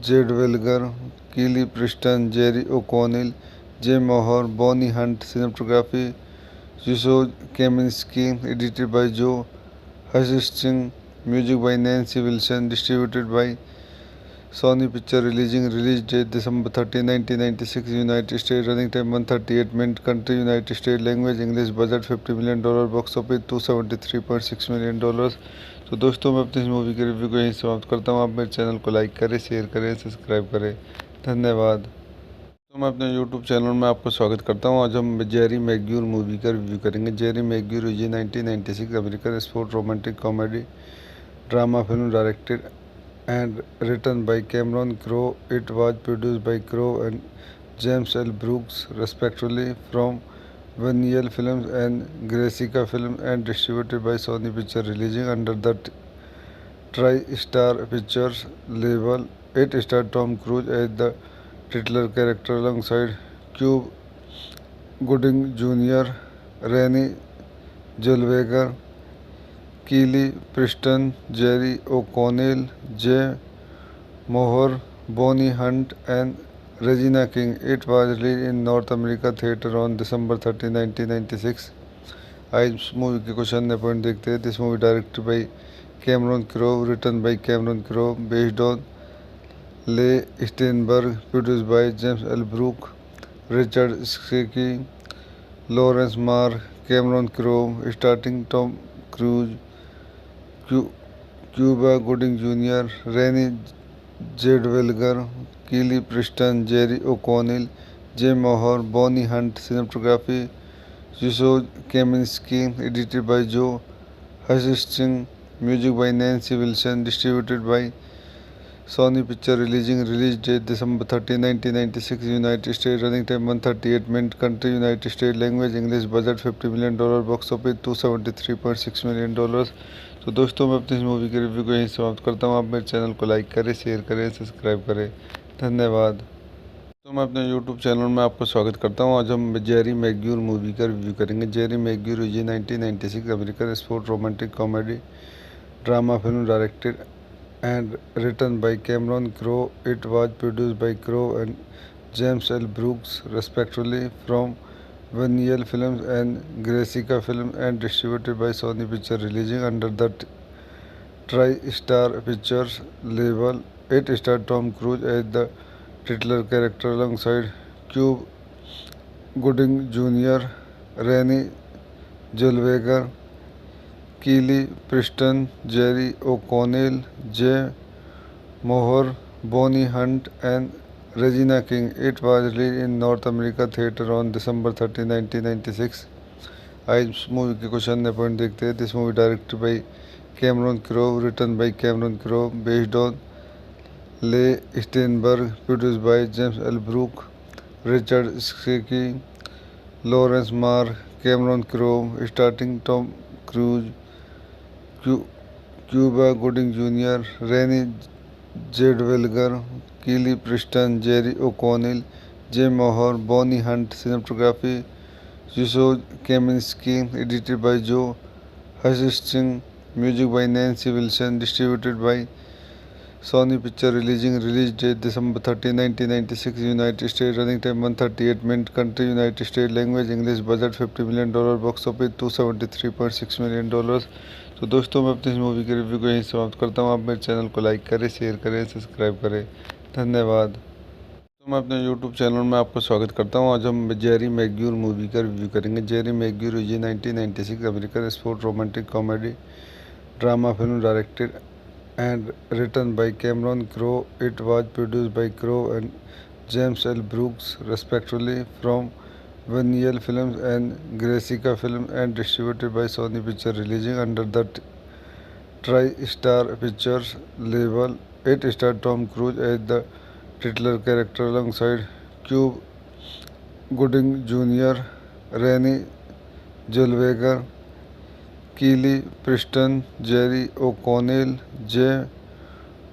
Zellweger, Kelly Preston, Jerry O'Connell, Jay Mohr, Bonnie Hunt. Cinematography जिसोज Kaminski, edited by Joe Hutchinson, music by Nancy Wilson, distributed by Sony Picture, release date December 30, 1996, United States, running time 138 minutes, country United States, language English, budget $50 million, box office $273.6 million। तो दोस्तों मैं अपनी इस movie के review को यहीं समाप्त करता हूँ। आप मेरे चैनल को लाइक करें, शेयर करें, सब्सक्राइब करें। धन्यवाद। तो मैं अपने YouTube चैनल में आपको स्वागत करता हूँ। आज हम जेरी मैग्यूर मूवी का रिव्यू करेंगे। Jerry Maguire is 1996 American sport romantic comedy drama film directed and written by Cameron Crowe. It was produced by Crowe and James L. Brooks, respectively, from Vaniel Films and Grecica Film, and distributed by Sony Picture, releasing under the TriStar Pictures label. It starred Tom Cruise as the titular character alongside Cuba Gooding Jr., Renee Zellweger, Kelly Preston, Jerry O'Connell, Jay Moore, Bonnie Hunt, and Regina King. It was released in North America theater on December 30, 1996. आज इस movie के कुछ अन्य point देखते हैं। This movie directed by Cameron Crowe, written by Cameron Crowe, based on Leigh Steinberg, produced by James L Brook, Richard Sakai, Laurence Mark, Cameron Crowe, starting Tom Cruise, Cuba Gooding Junior, Renee Jade Welger, Keely Preston, Jerry O'Connell, Jay Moore, Bonnie Hunt. Cinematography Yusuf Kaminski. Edited by Joe Hutcherson. Music by Nancy Wilson. Distributed by Sony Pictures. Release date December 30, 1996, United States. Running time 138 minutes. Country United States. Language English. Budget $50 million. Box office $273.6 million. तो दोस्तों मैं अपनी इस movie के review को यहीं समाप्त करता हूँ। आप मेरे चैनल को लाइक करें, शेयर करें, सब्सक्राइब करें। धन्यवाद। तो मैं अपने यूट्यूब चैनल में आपको स्वागत करता हूँ। आज हम जेरी मैग्यूर मूवी का रिव्यू करेंगे। Jerry Maguire is 1996 American sport romantic comedy drama film directed and written by Cameron Crowe. It was produced by Crowe and James L. Brooks, respectively, from Vaniel Films and Grecica Films, and distributed by Sony Pictures, releasing under the TriStar Pictures label. It starred Tom Cruise as the titular character alongside Cuba Gooding Jr., Renee Zellweger, Keely Preston, Jerry O'Connell, Jay Moore, Bonnie Hunt, and Regina King. It was released in North America theater on December 30, 1996. आज इस movie के कुछ अन्य point देखते हैं। This movie directed by Cameron Crowe, written by Cameron Crowe, based on Leigh Steinberg, produced by James L Brook, Richard Sakai, Laurence Mark, Cameron Crowe, starting Tom Cruise, Cuba Gooding Junior, Renee Zellweger, Kelly Preston, Jerry O'Connell, Jay Mohr, Bonnie Hunt. Cinematography Yusuf Kaminski. Edited by Joe Hutchinson. Music by Nancy Wilson. Distributed by Sony Pictures. Release date December 30, 1996, United States. Running time 138 minutes. Country United States. Language English. Budget $50 million. Box office $273.6 million. तो दोस्तों मैं अपनी इस movie के review को यहीं समाप्त करता हूँ। आप मेरे चैनल को लाइक करें, शेयर करें, सब्सक्राइब करें। धन्यवाद। तो मैं अपने यूट्यूब चैनल में आपको स्वागत करता हूँ। आज हम जेरी मैग्यूर मूवी का रिव्यू करेंगे। Jerry Maguire is 1996 American sport romantic comedy drama film directed and written by Cameron Crowe. It was produced by Crowe and James L. Brooks, respectively, from Vaniel Films and Grecica Films, and distributed by Sony Pictures, releasing under the TriStar Pictures label. It starred Tom Cruise as the titular character alongside Cuba Gooding Jr., Renee Zellweger, Keely Preston, Jerry O'Connell, Jay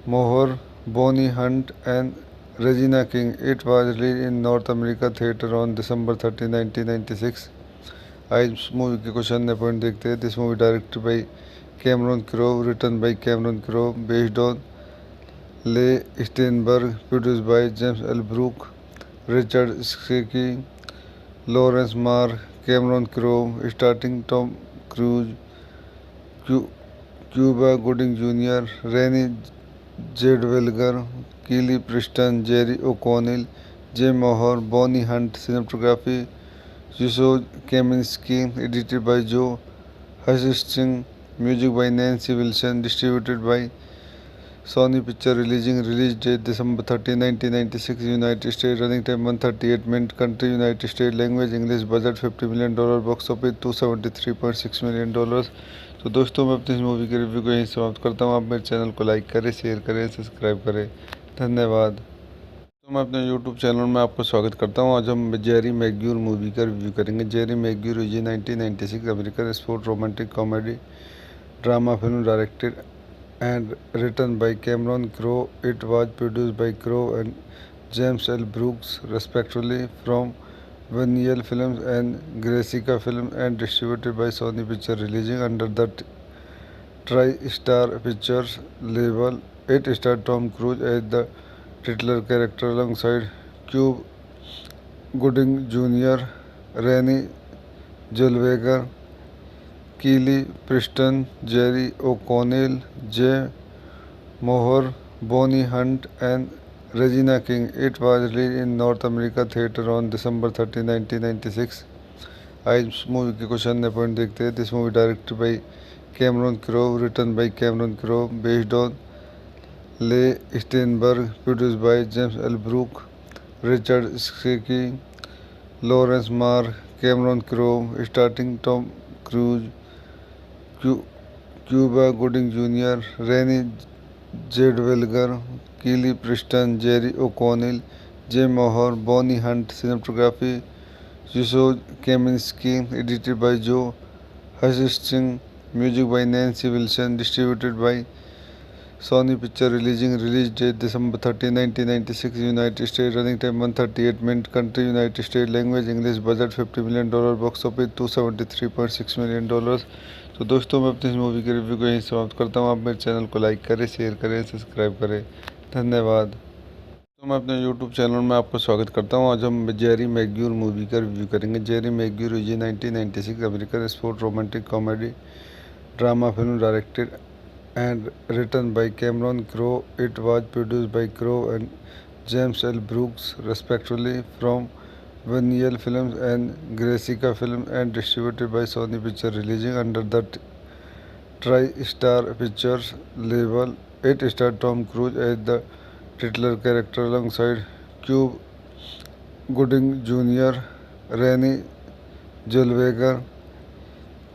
Moore, Bonnie Hunt, and Regina King. It was released in North America theater on December 30, 1996. आज इस movie के कुछ अन्य point देखते हैं। This movie directed by Cameron Crowe, written by Cameron Crowe, based on Leigh Steinberg, produced by James L Brook, Richard Sakai, Laurence Mark, Cameron Crowe, starting Tom Cruise, Cuba Gooding Junior, Renee Zellweger, Kelly Preston, Jerry O'Connell, Jay Mohr, Bonnie Hunt. Cinematography Yusuf Kaminski. Edited by Joe Hutchinson. Music by Nancy Wilson. Distributed by Sony Pictures. Release date December 30, 1996, United States. Running time 138 minutes. Country United States. Language English. Budget $50 million. Box office $273.6 million. तो दोस्तों मैं अपनी इस movie के review को यहीं समाप्त करता हूँ। आप मेरे चैनल को लाइक करें, शेयर करें, सब्सक्राइब करें। धन्यवाद। तो मैं अपने यूट्यूब चैनल में आपको स्वागत करता हूँ। आज हम जेरी मैग्यूर मूवी का रिव्यू करेंगे। Jerry Maguire is 1996 American sport romantic comedy drama film directed and written by Cameron Crowe. It was produced by Crowe and James L. Brooks, respectively, from Vaniel Films and Grecica Films, and distributed by Sony Pictures, releasing under the TriStar Pictures label. It starred Tom Cruise as the titular character alongside Cuba Gooding Jr., Renee Zellweger, Keely Preston, Jerry O'Connell, Jay Moore, Bonnie Hunt, and Regina King. It was released in North America theater on December 30, 1996. आज इस movie के कुछ अन्य point देखते हैं। This movie directed by Cameron Crowe, written by Cameron Crowe, based on Leigh Steinberg, produced by James L. Brooke, Richard Schicke, Lawrence Marr, Cameron Crowe, starring Tom Cruise, Cuba Gooding Jr., Renée Zellweger, Kelly Preston, Jerry O'Connell, Jay Mohr, Bonnie Hunt. Cinematography Zizou Kaminsky, edited by Joe Hutcherson, music by Nancy Wilson, distributed by Sony Picture release date December 30, 1996, United States, running time 138 minutes, country United States, language English, budget $50 million, box office $273.6 million। तो दोस्तों मैं अपनी इस movie के review को यहीं समाप्त करता हूँ। आप मेरे चैनल को लाइक करें, शेयर करें, सब्सक्राइब करें। धन्यवाद। तो मैं अपने YouTube चैनल में आपको स्वागत करता हूँ। आज हम जेरी मैग्यूर मूवी का रिव्यू करेंगे। Jerry Maguire is 1996 American sport romantic comedy drama film directed and written by Cameron Crowe. It was produced by Crowe and James L. Brooks respectively from Vinyl Films and Grecica Film and distributed by Sony Picture releasing under the TriStar Pictures label. It starred Tom Cruise as the titular character alongside Cuba Gooding Jr., Renée Zellweger,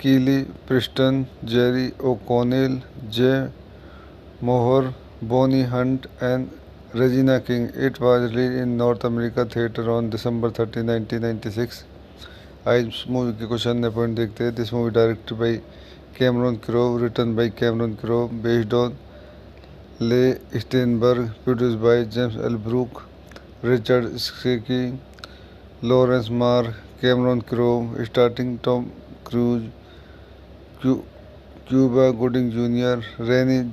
Kelly Preston, Jerry O'Connell, Jay Mohr, Bonnie Hunt, and Regina King. It was released in North America theater on December 30, 1996. आज इस movie के कुछ अन्य point देखते हैं। This movie directed by Cameron Crowe, written by Cameron Crowe, based on Leigh Steinberg, produced by James L Brook, Richard Sakai, Laurence Mark, Cameron Crowe, starting Tom Cruise, Cuba Gooding Jr., Renée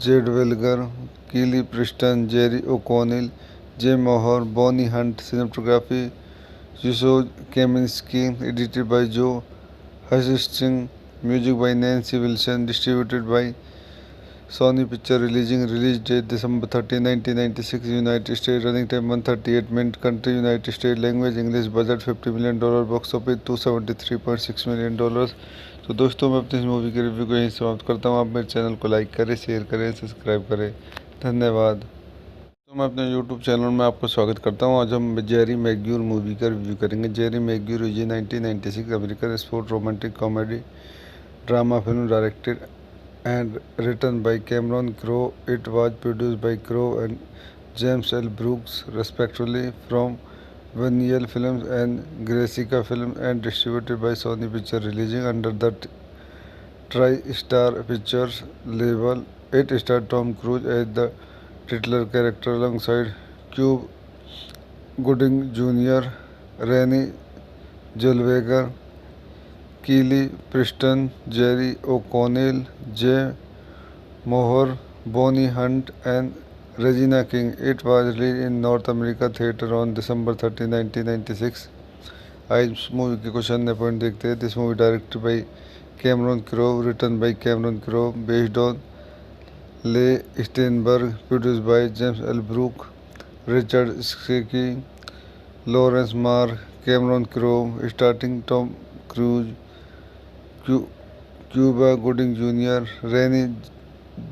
Zellweger, Kelly Preston, Jerry O'Connell, Jay Mohr, Bonnie Hunt. Cinematography Zizou Kaminsky, edited by Joe Hutcherson, music by Nancy Wilson, distributed by Sony Picture release date December 30, 1996, United States, running time 138 minutes, country United States, language English, budget $50 million, box office $273.6 million। तो दोस्तों मैं अपनी इस movie के review को यहीं समाप्त करता हूँ। आप मेरे चैनल को लाइक करें, शेयर करें, सब्सक्राइब करें। धन्यवाद। तो मैं अपने YouTube चैनल में आपको स्वागत करता हूँ। आज हम जेरी मैग्यूर मूवी का रिव्यू करेंगे। Jerry Maguire is 1996 American sport romantic comedy drama film directed and written by Cameron Crowe. It was produced by Crowe and James L. Brooks respectively from Vinyl Films and Grecica Film and distributed by Sony Picture releasing under the TriStar Pictures label. It starred Tom Cruise as the titular character alongside Cuba Gooding Jr., Renée Zellweger, Kelly Preston, Jerry O'Connell, Jay Mohr, Bonnie Hunt, and Regina King. It was released in North America theater on December 30, 1996. आज इस movie के कुछ अन्य point देखते हैं। This movie directed by Cameron Crowe, written by Cameron Crowe, based on Leigh Steinberg, produced by James L Brook, Richard Sakai, Laurence Mark, Cameron Crowe, starting Tom Cruise, Cuba Gooding Jr., Renée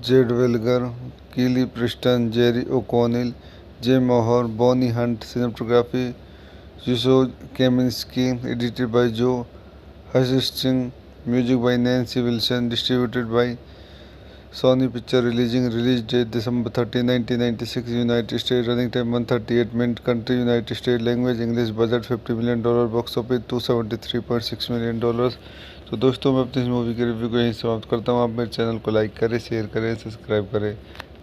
Zellweger, Kelly Preston, Jerry O'Connell, Jay Mohr, Bonnie Hunt. Cinematography Zizou Kaminsky, edited by Joe Hutcherson, music by Nancy Wilson, distributed by Sony Picture release date December 30, 1996, United States, running time 138 minutes, country United States, language English, budget $50 million, box office $273.6 million। तो दोस्तों मैं अपनी इस movie के review को यहीं समाप्त करता हूँ। आप मेरे चैनल को लाइक करें, शेयर करें, सब्सक्राइब करें।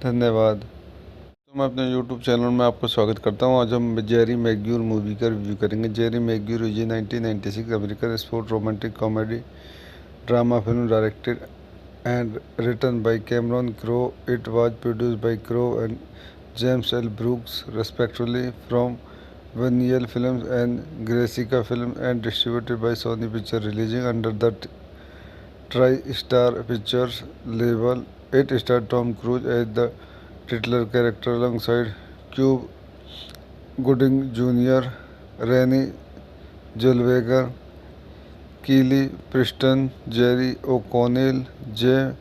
धन्यवाद। तो मैं अपने YouTube चैनल में आपको स्वागत करता हूँ। आज हम जेरी मैग्यूर मूवी का रिव्यू करेंगे। Jerry Maguire is 1996 American sport romantic comedy drama film directed and written by Cameron Crowe. It was produced by Crowe and James L. Brooks respectively from Vinyl Films and Grecica Film and distributed by Sony Picture releasing under the TriStar Pictures label. It starred Tom Cruise as the titular character alongside Cuba Gooding Jr., Renée Zellweger, Kelly Preston, Jerry O'Connell, Jay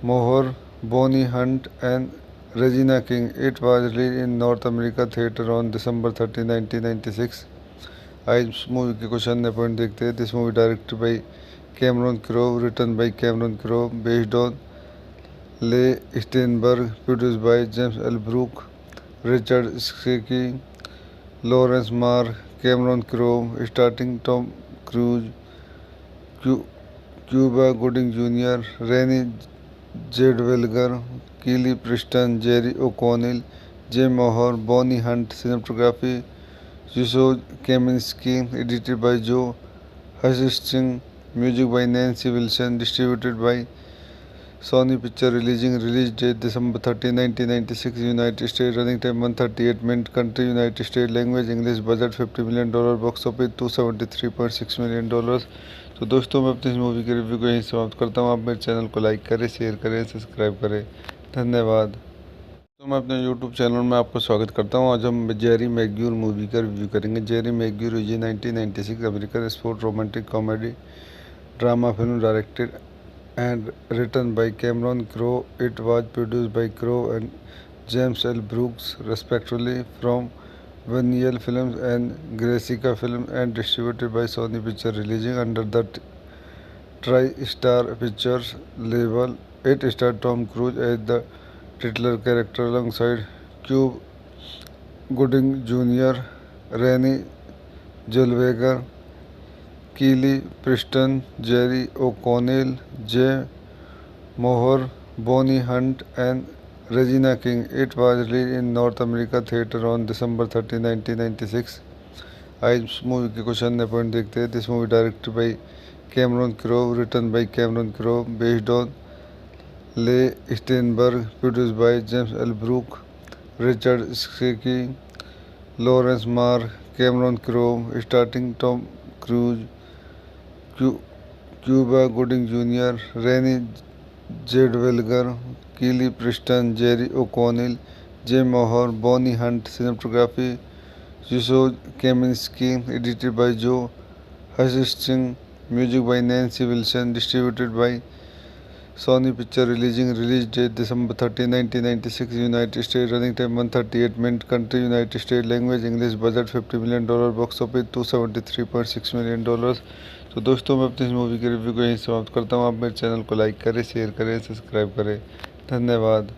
Mohr, Bonnie Hunt, and Regina King. It was released in North America theater on December 30, 1996. आज इस movie के कुछ अन्य point देखते हैं। This movie directed by Cameron Crowe, written by Cameron Crowe, based on Leigh Steinberg, produced by James L Brook, Richard Sakai, Laurence Mark, Cameron Crowe, starting Tom Cruise, Cuba Gooding Junior, Renee Zellweger, Kelly Preston, Jerry O'Connell, Jay Mohr, Bonnie Hunt. Cinematography Yusoj Kaminski, edited by Joe Hutcherson, music by Nancy Wilson, distributed by Sony Pictures, release date December 30, 1996, United States, running time 138 minutes, country United States, language English, budget $50 million, box office $273.6 million। तो दोस्तों मैं अपनी इस movie के review को यहीं समाप्त करता हूँ। आप मेरे चैनल को लाइक करें, शेयर करें, सब्सक्राइब करें। धन्यवाद। तो मैं अपने YouTube चैनल में आपको स्वागत करता हूँ। आज हम जेरी मैग्यूर मूवी का रिव्यू करेंगे। Jerry Maguire is 1996 American sport romantic comedy drama film directed and written by Cameron Crowe. It was produced by Crowe and James L Brooks respectively from Vinyl films and Gracie film and distributed by Sony picture, releasing under the TriStar pictures label. It star Tom Cruise as the titular character alongside Cuba Gooding Jr., Renée Zellweger, Keely Preston, Jerry O'Connell, Jay Mohr, Bonnie Hunt, and Regina King. It was released in North America theater on December 30, 1996. आज इस movie के कुछ अन्य point देखते हैं। This movie directed by Cameron Crowe, written by Cameron Crowe, based on Leigh Steinberg, produced by James L Brook, Richard Sakai, Laurence Mark, Cameron Crowe, starting Tom Cruise, Cuba Gooding Junior, Renee Zellweger, Kelly Preston, Jerry O'Connell, Jay Mohr, Bonnie Hunt. Cinematography यूसोज Kaminski, edited by Joe Hutcherson, music by Nancy Wilson, distributed by Sony Pictures, release date December 30, 1996, United States, running time 138 minutes, country United States, language English, budget $50 million, box office $273.6 million। तो दोस्तों मैं अपनी इस movie के review को यहीं समाप्त करता हूँ। आप मेरे चैनल को लाइक करें, शेयर करें, सब्सक्राइब करें। धन्यवाद।